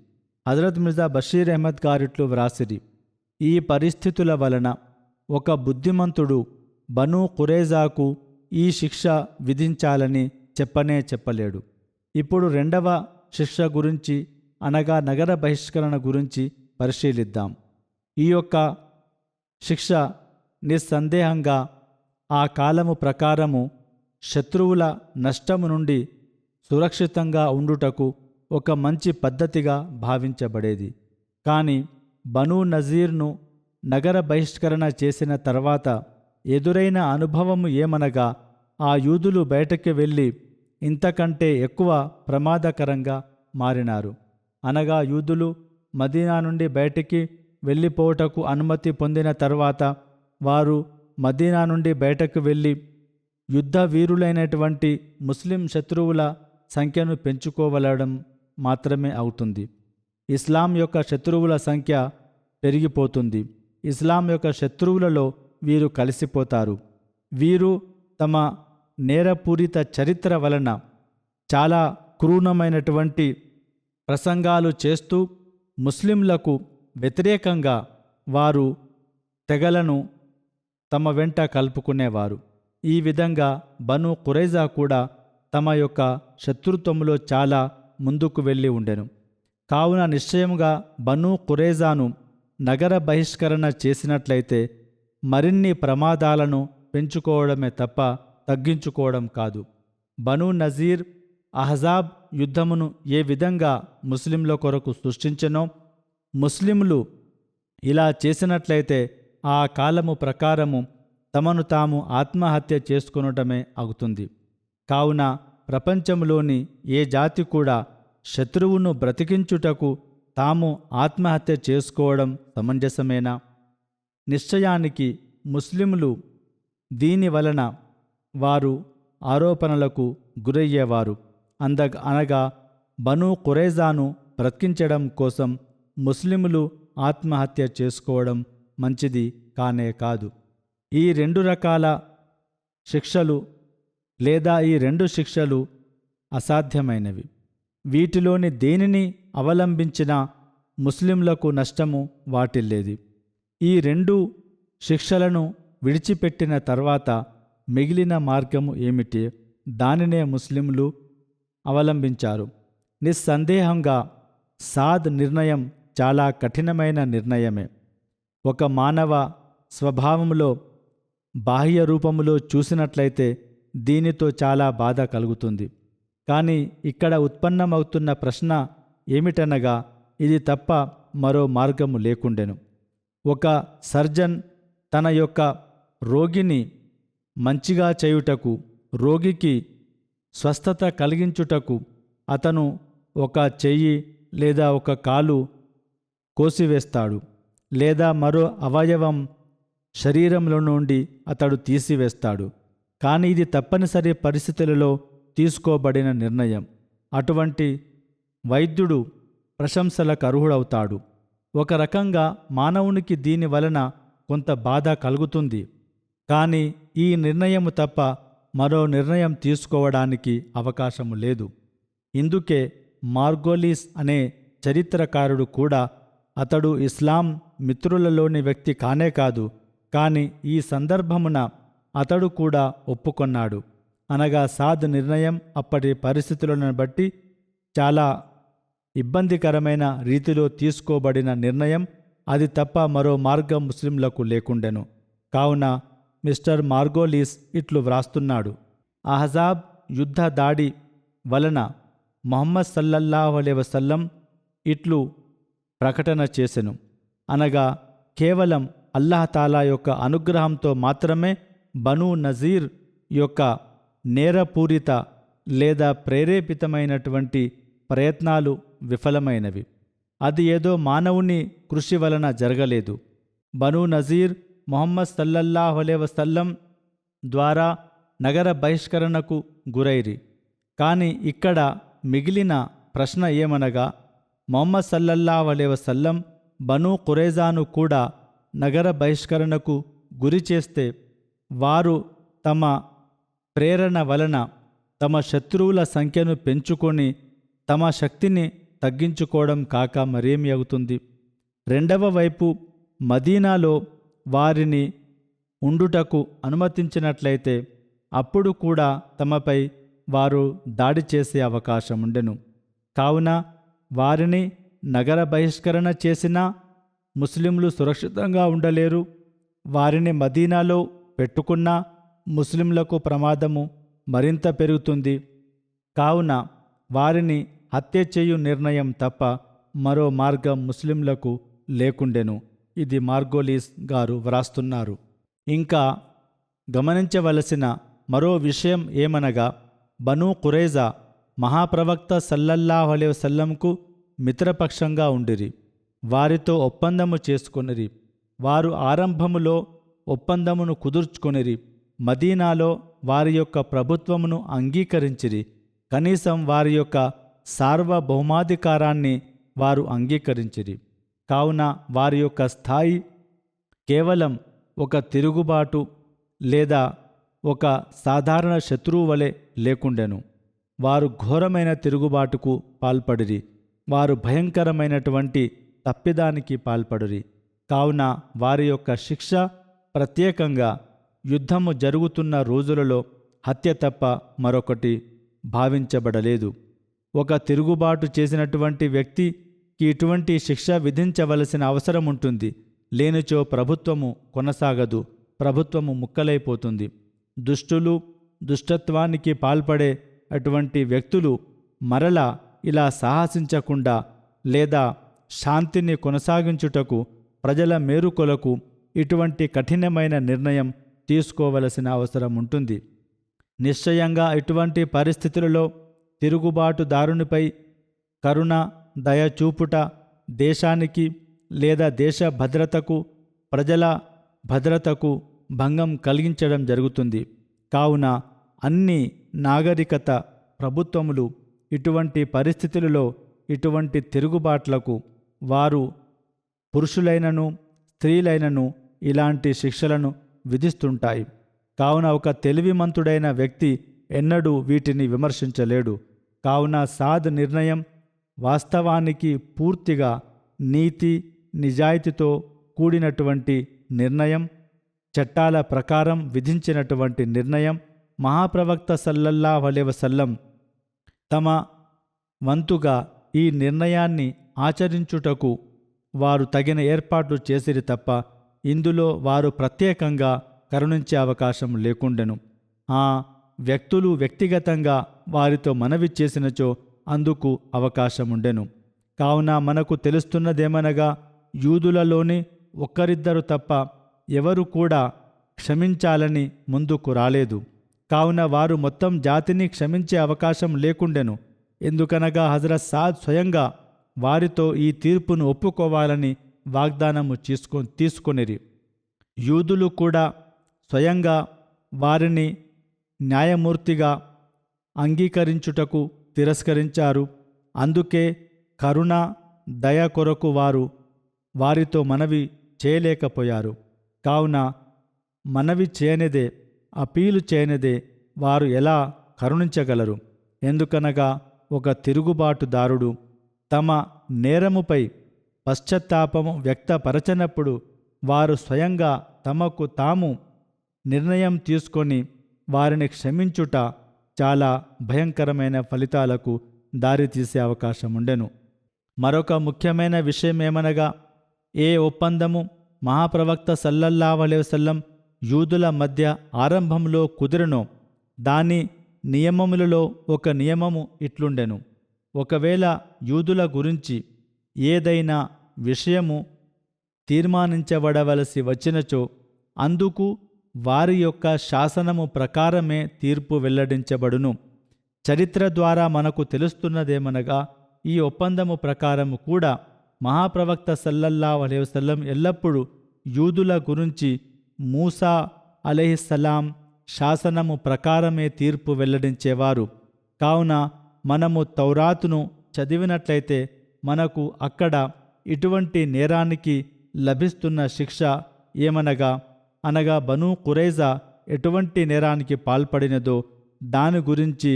B: హజరత్ మిర్జా బషీర్ అహ్మద్ గారిట్లు వ్రాసిరి, ఈ పరిస్థితుల వలన ఒక బుద్ధిమంతుడు బనూ ఖురైజాకు ఈ శిక్ష విధించాలని చెప్పలేడు. ఇప్పుడు రెండవ శిక్ష గురించి అనగా నగర బహిష్కరణ గురించి పరిశీలిద్దాం. ఈ యొక్క శిక్ష నిస్సందేహంగా ఆ కాలము ప్రకారము శత్రువుల నష్టము నుండి సురక్షితంగా ఉండుటకు ఒక మంచి పద్ధతిగా భావించబడేది. కానీ బనూ నజీర్ను నగర బహిష్కరణ చేసిన తర్వాత ఎదురైన అనుభవము ఏమనగా ఆ యూదులు బయటకు వెళ్ళి ఇంతకంటే ఎక్కువ ప్రమాదకరంగా మారినారు. అనగా యూదులు మదీనా నుండి బయటికి వెళ్ళిపోవుటకు అనుమతి పొందిన తర్వాత వారు మదీనా నుండి బయటకు వెళ్ళి యుద్ధ వీరులైనటువంటి ముస్లిం శత్రువుల సంఖ్యను పెంచుకోవలడం మాత్రమే అవుతుంది. ఇస్లాం యొక్క శత్రువుల సంఖ్య పెరిగిపోతుంది. ఇస్లాం యొక్క శత్రువులలో వీరు కలిసిపోతారు. వీరు తమ నేరపూరిత చరిత్ర వలన చాలా క్రూరమైనటువంటి ప్రసంగాలు చేస్తూ ముస్లింలకు వ్యతిరేకంగా వారు తెగలను తమ వెంట కలుపుకునేవారు. ఈ విధంగా బనూ ఖురైజా కూడా తమ యొక్క శత్రుత్వములో చాలా ముందుకు వెళ్ళి ఉండెను. కావున నిశ్చయముగా బనూ ఖురైజాను నగర బహిష్కరణ చేసినట్లయితే మరిన్ని ప్రమాదాలను పెంచుకోవడమే తప్ప తగ్గించుకోవడం కాదు. బనూ నజీర్ అహజాబ్ యుద్ధమును ఏ విధంగా ముస్లింల కొరకు సృష్టించెనో ముస్లింలు ఇలా చేసినట్లయితే ఆ కాలము ప్రకారము తమను తాము ఆత్మహత్య చేసుకొనటమే అవుతుంది. కావున ప్రపంచంలోని ఏ జాతి కూడా శత్రువును బ్రతికించుటకు తాము ఆత్మహత్య చేసుకోవడం సమంజసమేనా? నిశ్చయానికి ముస్లింలు దీని వలన వారు ఆరోపణలకు గురయ్యేవారు. అనగా బనూ ఖురైజాను బ్రతికించడం కోసం ముస్లింలు ఆత్మహత్య చేసుకోవడం మంచిది కానే కాదు. ఈ రెండు రకాల శిక్షలు లేదా ఈ రెండు శిక్షలు అసాధ్యమైనవి. వీటిలోని దేనిని అవలంబించినా ముస్లింలకు నష్టము వాటిల్లేది. ఈ రెండు శిక్షలను విడిచిపెట్టిన తర్వాత మిగిలిన మార్గము ఏమిటి? దానినే ముస్లింలు అవలంబించారు. నిస్సందేహంగా సాద్ నిర్ణయం చాలా కఠినమైన నిర్ణయమే. ఒక మానవ స్వభావంలో బాహ్య రూపములో చూసినట్లయితే దీనితో చాలా బాధ కలుగుతుంది. కానీ ఇక్కడ ఉత్పన్నమవుతున్న ప్రశ్న ఏమిటనగా ఇది తప్ప మరో మార్గము లేకుండెను. ఒక సర్జన్ తన యొక్క రోగిని మంచిగా చేయుటకు, రోగికి స్వస్థత కలిగించుటకు అతను ఒక చెయ్యి లేదా ఒక కాలు కోసివేస్తాడు, లేదా మరో అవయవం శరీరంలో నుండి అతడు తీసివేస్తాడు. కానీ ఇది తప్పనిసరి పరిస్థితులలో తీసుకోబడిన నిర్ణయం. అటువంటి వైద్యుడు ప్రశంసలకు అర్హుడవుతాడు. ఒక రకంగా మానవునికి దీని వలన కొంత బాధ కలుగుతుంది. కానీ ఈ నిర్ణయము తప్ప మరో నిర్ణయం తీసుకోవడానికి అవకాశము లేదు. ఇందుకే మార్గోలీస్ అనే చరిత్రకారుడు కూడా అతడు ఇస్లాం మిత్రులలోని వ్యక్తి కానే కాదు, కాని ఈ సందర్భమున అతడు కూడా ఒప్పుకొన్నాడు. అనగా సాద్ నిర్ణయం అప్పటి పరిస్థితులను బట్టి చాలా ఇబ్బందికరమైన రీతిలో తీసుకోబడిన నిర్ణయం. అది తప్ప మరో మార్గం ముస్లింలకు లేకుండెను. కావున మిస్టర్ మార్గోలీస్ ఇట్లు వ్రాస్తున్నాడు: అహజాబ్ యుద్ధ దాడి వలన ముహమ్మద్ సల్లల్లాహు అలైహి వసల్లం ఇట్లు ప్రకటన చేసెను, అనగా కేవలం అల్లాహతాలా యొక్క అనుగ్రహంతో మాత్రమే బనూ నజీర్ యొక్క నేరపూరిత లేదా ప్రేరేపితమైనటువంటి ప్రయత్నాలు విఫలమైనవి. అది ఏదో మానవుని కృషి వలన జరగలేదు. బనూ నజీర్ ముహమ్మద్ సల్లల్లాహు అలైహి వసల్లం ద్వారా నగర బహిష్కరణకు గురైరి. కానీ ఇక్కడ మిగిలిన ప్రశ్న ఏమనగా, ముహమ్మద్ సల్లల్లాహు అలైహి వసల్లం బనూ ఖురైజాను కూడా నగర బహిష్కరణకు గురి చేస్తే వారు తమ ప్రేరణ వలన తమ శత్రువుల సంఖ్యను పెంచుకొని తమ శక్తిని తగ్గించుకోవడం కాక మరేమి అవుతుంది? రెండవ వైపు మదీనాలో వారిని ఉండుటకు అనుమతించినట్లయితే అప్పుడు కూడా తమపై వారు దాడి చేసే అవకాశం ఉండెను. కావున వారిని నగర బహిష్కరణ చేసినా ముస్లింలు సురక్షితంగా ఉండలేరు. వారిని మదీనాలో పెట్టుకున్నా ముస్లింలకు ప్రమాదము మరింత పెరుగుతుంది. కావున వారిని హత్య చేయు నిర్ణయం తప్ప మరో మార్గం ముస్లింలకు లేకుండెను. ఇది మార్గోలీస్ గారు వ్రాస్తున్నారు. ఇంకా గమనించవలసిన మరో విషయం ఏమనగా, బనూ ఖురైజా మహాప్రవక్త సల్లల్లాహు అలైహి వసల్లంకు మిత్రపక్షంగా ఉండిరి. వారితో ఒప్పందము చేసుకొనిరి. వారు ఆరంభములో ఒప్పందమును కుదుర్చుకొనిరి. మదీనాలో వారి యొక్క ప్రభుత్వమును అంగీకరించిరి. కనీసం వారి యొక్క సార్వభౌమాధికారాన్ని వారు అంగీకరించిరి. కావున వారి యొక్క స్థాయి కేవలం ఒక తిరుగుబాటు లేదా ఒక సాధారణ శత్రువు వలె లేకుండెను. వారు ఘోరమైన తిరుగుబాటుకు పాల్పడిరి. వారు భయంకరమైనటువంటి తప్పిదానికి పాల్పడిరి. కావున వారి యొక్క శిక్ష ప్రత్యేకంగా యుద్ధము జరుగుతున్న రోజులలో హత్య తప్ప మరొకటి భావించబడలేదు. ఒక తిరుగుబాటు చేసినటువంటి వ్యక్తికి ఇటువంటి శిక్ష విధించవలసిన అవసరం ఉంటుంది. లేనిచో ప్రభుత్వము కొనసాగదు, ప్రభుత్వము ముక్కలైపోతుంది. దుష్టులు, దుష్టత్వానికి పాల్పడే అటువంటి వ్యక్తులు మరలా ఇలా సాహసించకుండా లేదా శాంతిని కొనసాగించుటకు ప్రజల మేరుకొలకు ఇటువంటి కఠినమైన నిర్ణయం తీసుకోవలసిన అవసరం ఉంటుంది. నిశ్చయంగా ఇటువంటి పరిస్థితులలో తిరుగుబాటుదారునిపై కరుణ, దయ చూపుట దేశానికి లేదా దేశ భద్రతకు, ప్రజల భద్రతకు భంగం కలిగించడం జరుగుతుంది. కావున అన్ని నాగరికత ప్రభుత్వములు ఇటువంటి పరిస్థితులలో ఇటువంటి తిరుగుబాట్లకు వారు పురుషులైనను స్త్రీలైనను ఇలాంటి శిక్షలను విధిస్తుంటాయి. కావున ఒక తెలివిమంతుడైన వ్యక్తి ఎన్నడూ వీటిని విమర్శించలేడు. కావున సాద్ నిర్ణయం వాస్తవానికి పూర్తిగా నీతి నిజాయితీతో కూడినటువంటి నిర్ణయం, చట్టాల ప్రకారం విధించినటువంటి నిర్ణయం. మహాప్రవక్త సల్లల్లాహు అలైహి వసల్లం తమ వంతుగా ఈ నిర్ణయాన్ని ఆచరించుటకు వారు తగిన ఏర్పాట్లు చేసిరి తప్ప ఇందులో వారు ప్రత్యేకంగా కరుణించే అవకాశం లేకుండెను. ఆ వ్యక్తులు వ్యక్తిగతంగా వారితో మనవి చేసినచో అందుకు అవకాశముండెను. కావున మనకు తెలుస్తున్నదేమనగా, యూదులలోని ఒక్కరిద్దరు తప్ప ఎవరు కూడా క్షమించాలని ముందుకు రాలేదు. కావున వారు మొత్తం జాతిని క్షమించే అవకాశం లేకుండెను. ఎందుకనగా హజరత్ సాద్ స్వయంగా వారితో ఈ తీర్పును ఒప్పుకోవాలని వాగ్దానము తీసుకొనిరి. యూదులు కూడా స్వయంగా వారిని న్యాయమూర్తిగా అంగీకరించుటకు తిరస్కరించారు. అందుకే కరుణ, దయ కొరకు వారితో మనవి చేయలేకపోయారు. కావున మనవి చేయనిదే, అపీలు చేయనిదే వారు ఎలా కరుణించగలరు? ఎందుకనగా ఒక తిరుగుబాటుదారుడు తమ నేరముపై పశ్చాత్తాపము వ్యక్తపరచనప్పుడు వారు స్వయంగా తమకు తాము నిర్ణయం తీసుకొని వారిని క్షమించుట చాలా భయంకరమైన ఫలితాలకు దారితీసే అవకాశం ఉండెను. మరొక ముఖ్యమైన విషయమేమనగా, ఏ ఒప్పందము మహాప్రవక్త సల్లల్లాహు అలైహి వసల్లం యూదుల మధ్య ఆరంభంలో కుదిరెనో దాని నియమములలో ఒక నియమము ఇట్లుండెను: ఒకవేళ యూదుల గురించి ఏదైనా విషయము తీర్మానించబడవలసి వచ్చినచో అందుకు వారి యొక్క శాసనము ప్రకారమే తీర్పు వెల్లడించబడును. చరిత్ర ద్వారా మనకు తెలుస్తున్నదేమనగా, ఈ ఒప్పందము ప్రకారము కూడా మహాప్రవక్త సల్లల్లాహు అలైహి వసల్లం ఎల్లప్పుడూ యూదుల గురించి మూసా అలైహిస్సలాం శాసనము ప్రకారమే తీర్పు వెల్లడించేవారు. కావున మనము తౌరాతును చదివినట్లయితే మనకు అక్కడ ఇటువంటి నేరానికి లభిస్తున్న శిక్ష అనగా బనూ ఖురైజా ఎటువంటి నేరానికి పాల్పడినదో దాని గురించి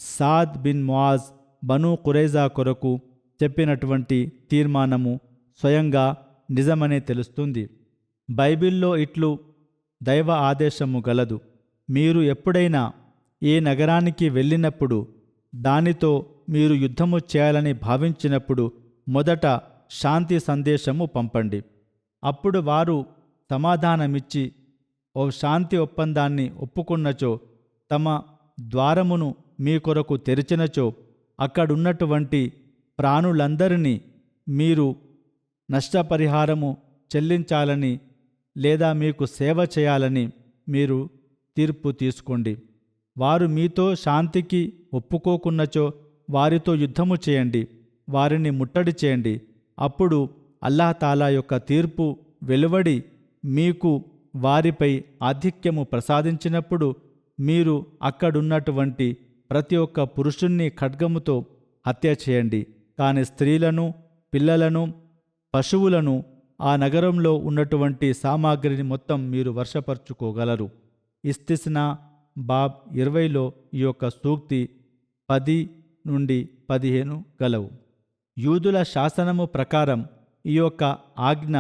B: సాద్ బిన్ ముఆజ్ బనూ ఖురైజా కొరకు చెప్పినటువంటి తీర్మానము స్వయంగా నిజమనే తెలుస్తుంది. బైబిల్లో ఇట్లు దైవ ఆదేశము గలదు: మీరు ఎప్పుడైనా ఏ నగరానికి వెళ్ళినప్పుడు దానితో మీరు యుద్ధము చేయాలని భావించినప్పుడు మొదట శాంతి సందేశము పంపండి. అప్పుడు వారు సమాధానమిచ్చి ఓ శాంతి ఒప్పందాన్ని ఒప్పుకున్నచో, తమ ద్వారమును మీ కొరకు తెరిచినచో అక్కడున్నటువంటి ప్రాణులందరినీ మీరు నష్టపరిహారము చెల్లించాలని లేదా మీకు సేవ చేయాలని మీరు తీర్పు తీసుకోండి. వారు మీతో శాంతికి ఒప్పుకోకున్నచో వారితో యుద్ధము చేయండి, వారిని ముట్టడి చేయండి. అప్పుడు అల్లాహ్ తాలా యొక్క తీర్పు వెలువడి మీకు వారిపై ఆధిక్యము ప్రసాదించినప్పుడు మీరు అక్కడున్నటువంటి ప్రతి ఒక్క పురుషుణ్ణి ఖడ్గముతో హత్య చేయండి. కాని స్త్రీలను, పిల్లలను, పశువులను, ఆ నగరంలో ఉన్నటువంటి సామాగ్రిని మొత్తం మీరు వర్షపరుచుకోగలరు. ఇస్తిస్నా బాబ్ 20లో ఈ యొక్క సూక్తి 10 నుండి 15 గలవు. యూదుల శాసనము ప్రకారం ఈ యొక్క ఆజ్ఞ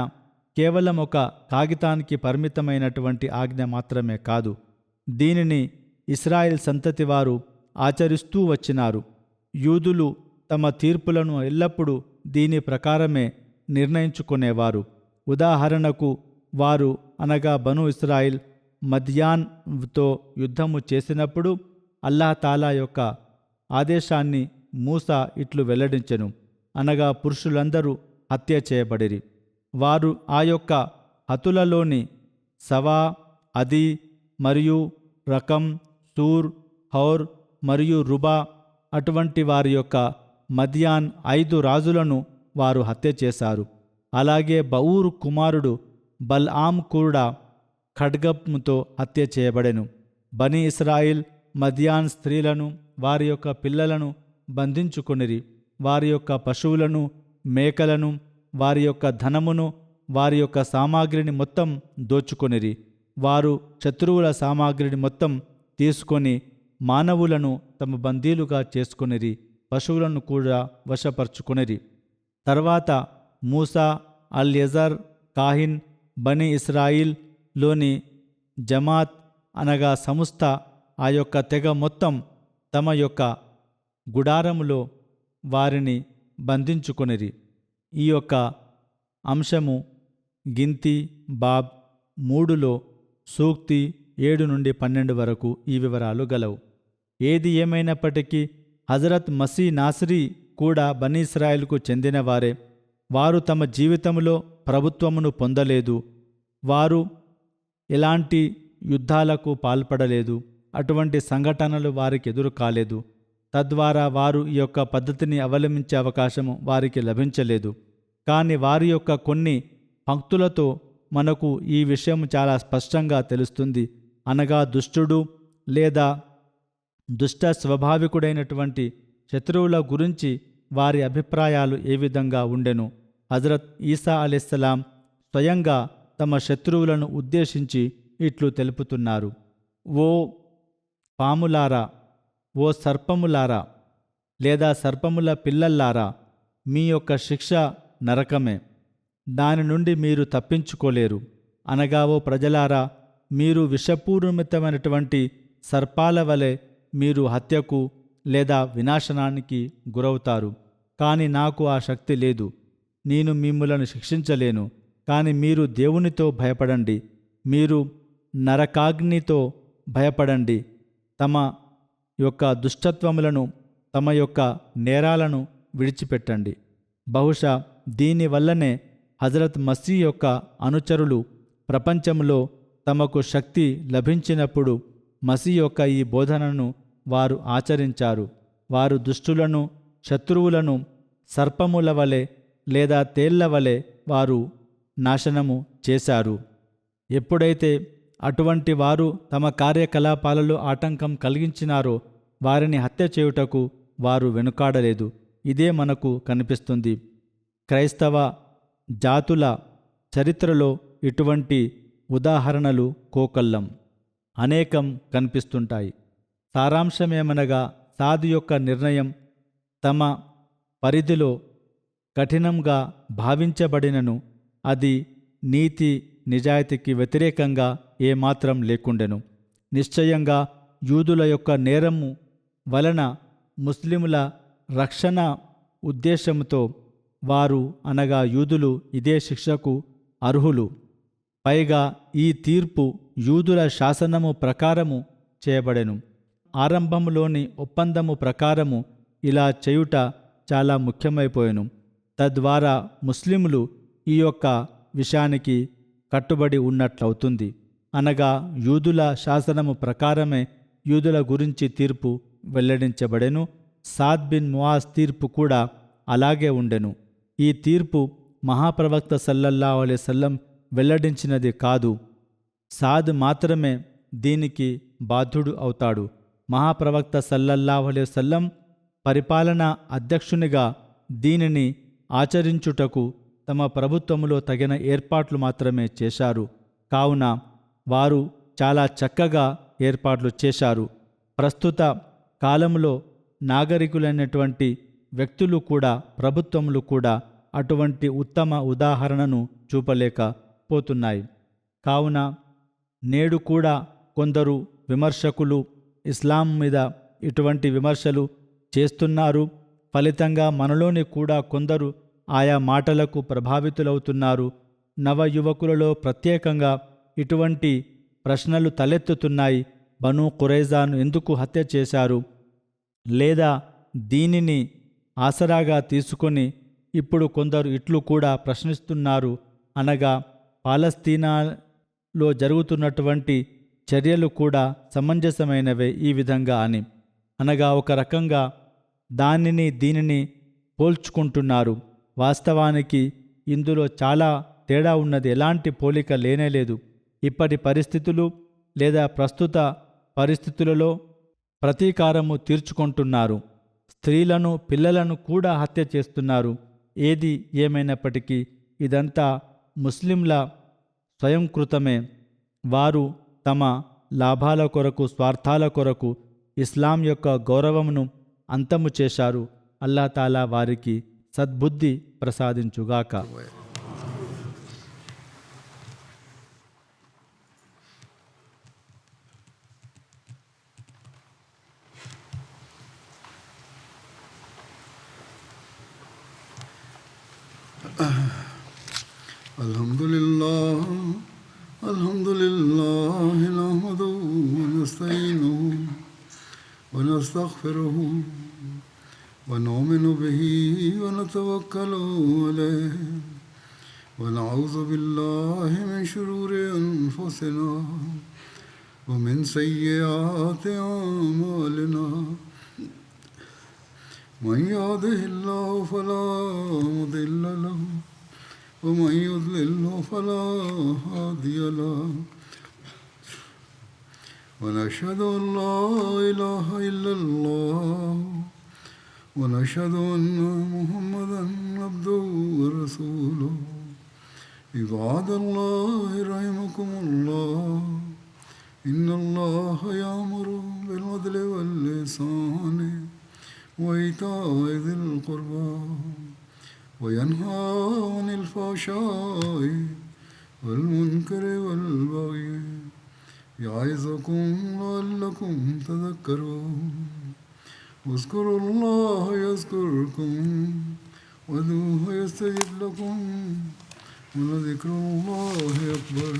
B: కేవలం ఒక కాగితానికి పరిమితమైనటువంటి ఆజ్ఞ మాత్రమే కాదు. దీనిని ఇస్రాయేల్ సంతతి వారు ఆచరిస్తూ వచ్చినారు. యూదులు తమ తీర్పులను ఎల్లప్పుడూ దీని ప్రకారమే నిర్ణయించుకునేవారు. ఉదాహరణకు వారు బను ఇస్రాయిల్ మద్యాన్తో యుద్ధము చేసినప్పుడు అల్లాహ్ తాలా యొక్క ఆదేశాన్ని మూసా ఇట్లు వెల్లడించెను: పురుషులందరూ హత్య చేయబడిరి. వారు ఆ యొక్క హతులలోని సవా, అదీ మరియు రకం, సూర్, హౌర్ మరియు రుబా అటువంటి వారి యొక్క మద్యాన్ 5 రాజులను వారు హత్య చేశారు. అలాగే బఊరు కుమారుడు బల్ఆం కూడా ఖడ్గముతో హత్య చేయబడెను. బనీ ఇస్రాయిల్ మద్యాన్ స్త్రీలను, వారి యొక్క పిల్లలను బంధించుకొనిరి. వారి యొక్క పశువులను, మేకలను, వారి యొక్క ధనమును, వారి యొక్క సామాగ్రిని మొత్తం దోచుకొనిరి. వారు శత్రువుల సామాగ్రిని మొత్తం తీసుకొని మానవులను తమ బందీలుగా చేసుకొనిరి, పశువులను కూడా వశపరుచుకొనిరి. తర్వాత మూసా, అల్-యజర్, కాహిన్, బనీ ఇస్రాయిల్ లోని జమాత్ సంస్థ, ఆ యొక్క తెగ మొత్తం తమ యొక్క గుడారములో వారిని బంధించుకొనిరి. ఈ యొక్క అంశము గింతి బాబ్ 3లో సూక్తి 7 నుండి 12 వరకు ఈ వివరాలు గలవు. ఏది ఏమైనప్పటికీ హజరత్ మసీ నాసిరీ కూడా బనీ ఇస్రాయిల్కు చెందినవారే. వారు తమ జీవితంలో ప్రభుత్వమును పొందలేదు. వారు ఎలాంటి యుద్ధాలకు పాల్పడలేదు. అటువంటి సంఘటనలు వారికి ఎదురు కాలేదు. తద్వారా వారు ఈ యొక్క పద్ధతిని అవలంబించే అవకాశము వారికి లభించలేదు. కానీ వారి యొక్క కొన్ని పంక్తులతో మనకు ఈ విషయం చాలా స్పష్టంగా తెలుస్తుంది. దుష్టుడు లేదా దుష్ట స్వభావికుడైనటువంటి శత్రువుల గురించి వారి అభిప్రాయాలు ఏ విధంగా ఉండెను. హజరత్ ఈసా అలైహిస్సలాం స్వయంగా తమ శత్రువులను ఉద్దేశించి ఇట్లు తెలుపుతున్నారు: ఓ పాములారా, ఓ సర్పములారా లేదా సర్పముల పిల్లల్లారా, మీ యొక్క శిక్ష నరకమే, దాని నుండి మీరు తప్పించుకోలేరు. అనగా ఓ ప్రజలారా, మీరు విషపూరితమైనటువంటి సర్పాల వలె మీరు హత్యకు లేదా వినాశనానికి గురవుతారు. కానీ నాకు ఆ శక్తి లేదు, నేను మిమ్ములను శిక్షించలేను. కానీ మీరు దేవునితో భయపడండి, మీరు నరకాగ్నితో భయపడండి. తమ యొక్క దుష్టత్వములను, తమ యొక్క నేరాలను విడిచిపెట్టండి. బహుశా దీనివల్లనే హజరత్ మసీహ్ యొక్క అనుచరులు ప్రపంచంలో తమకు శక్తి లభించినప్పుడు మసీహ్ యొక్క ఈ బోధనను వారు ఆచరించారు. వారు దుష్టులను, శత్రువులను సర్పముల వలె లేదా తేళ్ల వలె వారు నాశనము చేశారు. ఎప్పుడైతే అటువంటి వారు తమ కార్యకలాపాలలో ఆటంకం కలిగించినారో వారిని హత్య చేయుటకు వారు వెనుకాడలేదు. ఇదే మనకు కనిపిస్తుంది. క్రైస్తవ జాతుల చరిత్రలో ఇటువంటి ఉదాహరణలు కోకొల్లం అనేకం కనిపిస్తుంటాయి. సారాంశమేమనగా, సాధు యొక్క నిర్ణయం తమ పరిధిలో కఠినంగా భావించబడినను అది నీతి నిజాయితీకి వ్యతిరేకంగా ఏమాత్రం లేకుండెను. నిశ్చయంగా యూదుల యొక్క నేరము వలన ముస్లిముల రక్షణ ఉద్దేశంతో వారు అనగా యూదులు ఇదే శిక్షకు అర్హులు. పైగా ఈ తీర్పు యూదుల శాసనము ప్రకారము చేయబడెను. ఆరంభంలోని ఒప్పందము ప్రకారము ఇలా చేయుట చాలా ముఖ్యమైపోయెను. తద్వారా ముస్లిములు ఈ యొక్క విషయానికి కట్టుబడి ఉన్నట్లవుతుంది. అనగా యూదుల శాసనము ప్రకారమే యూదుల గురించి తీర్పు వెల్లడించబడెను. సాద్ బిన్ ముఆజ్ తీర్పు కూడా అలాగే ఉండెను. ఈ తీర్పు మహాప్రవక్త సల్లల్లాహు అలైహి వసల్లం వెల్లడించినది కాదు. సాద్ మాత్రమే దీనికి బాధ్యుడు అవుతాడు. మహాప్రవక్త సల్లల్లాహు అలైహి వసల్లం పరిపాలనా అధ్యక్షునిగా దీనిని ఆచరించుటకు తమ ప్రభుత్వములో తగిన ఏర్పాట్లు మాత్రమే చేశారు. కావున వారు చాలా చక్కగా ఏర్పాట్లు చేశారు. ప్రస్తుత కాలంలో నాగరికులైనటువంటి వ్యక్తులు కూడా, ప్రభుత్వములు కూడా అటువంటి ఉత్తమ ఉదాహరణను చూపలేకపోతున్నాయి. కావున నేడు కూడా కొందరు విమర్శకులు ఇస్లాం మీద ఇటువంటి విమర్శలు చేస్తున్నారు. ఫలితంగా మనలోని కూడా కొందరు ఆయా మాటలకు ప్రభావితులవుతున్నారు. నవ యువకులలో ప్రత్యేకంగా ఇటువంటి ప్రశ్నలు తలెత్తుతున్నాయి. బనూ ఖురైజాను ఎందుకు హత్య చేశారు? లేదా దీనిని ఆసరాగా తీసుకొని ఇప్పుడు కొందరు ఇట్లు కూడా ప్రశ్నిస్తున్నారు, అనగా పాలస్తీనాలో జరుగుతున్నటువంటి చర్యలు కూడా సమంజసమైనవే ఈ విధంగా అని. అనగా ఒక రకంగా దానిని దీనిని పోల్చుకుంటున్నారు. వాస్తవానికి ఇందులో చాలా తేడా ఉన్నది. ఎలాంటి పోలిక లేనేలేదు. ఇప్పటి పరిస్థితులు లేదా ప్రస్తుత పరిస్థితులలో ప్రతీకారము తీర్చుకుంటున్నారు. స్త్రీలను, పిల్లలను కూడా హత్య చేస్తున్నారు. ఏది ఏమైనప్పటికీ ఇదంతా ముస్లింల స్వయంకృతమే. వారు తమ లాభాల కొరకు, స్వార్థాల కొరకు ఇస్లాం యొక్క గౌరవమును అంతము చేశారు. అల్లాహ్ తాలా వారికి సద్బుద్ధి ప్రసాదించుగాక.
A: Alhamdulillah nahmaduhu wa nasta'inuhu wa nastaghfiruhu wa nu'minu bihi wa natawakkalu alayhi wa na'udhu billahi min shururi anfusina wa min sayyiati a'malina. Man yahdihillahu fala mudilla lahu ومن يضلل فلا هادي له ونشهد أن لا إله إلا الله ونشهد أن محمدا عبده ورسوله عباد الله رحمكم الله إن الله يأمر بالعدل والإحسان وإيتاء ذي القربى وينهى عن الفحشاء والمنكر والبغي يعظكم لعلكم تذكرون واذكروا الله يذكركم وادعوه يستجب لكم ولذكر الله أكبر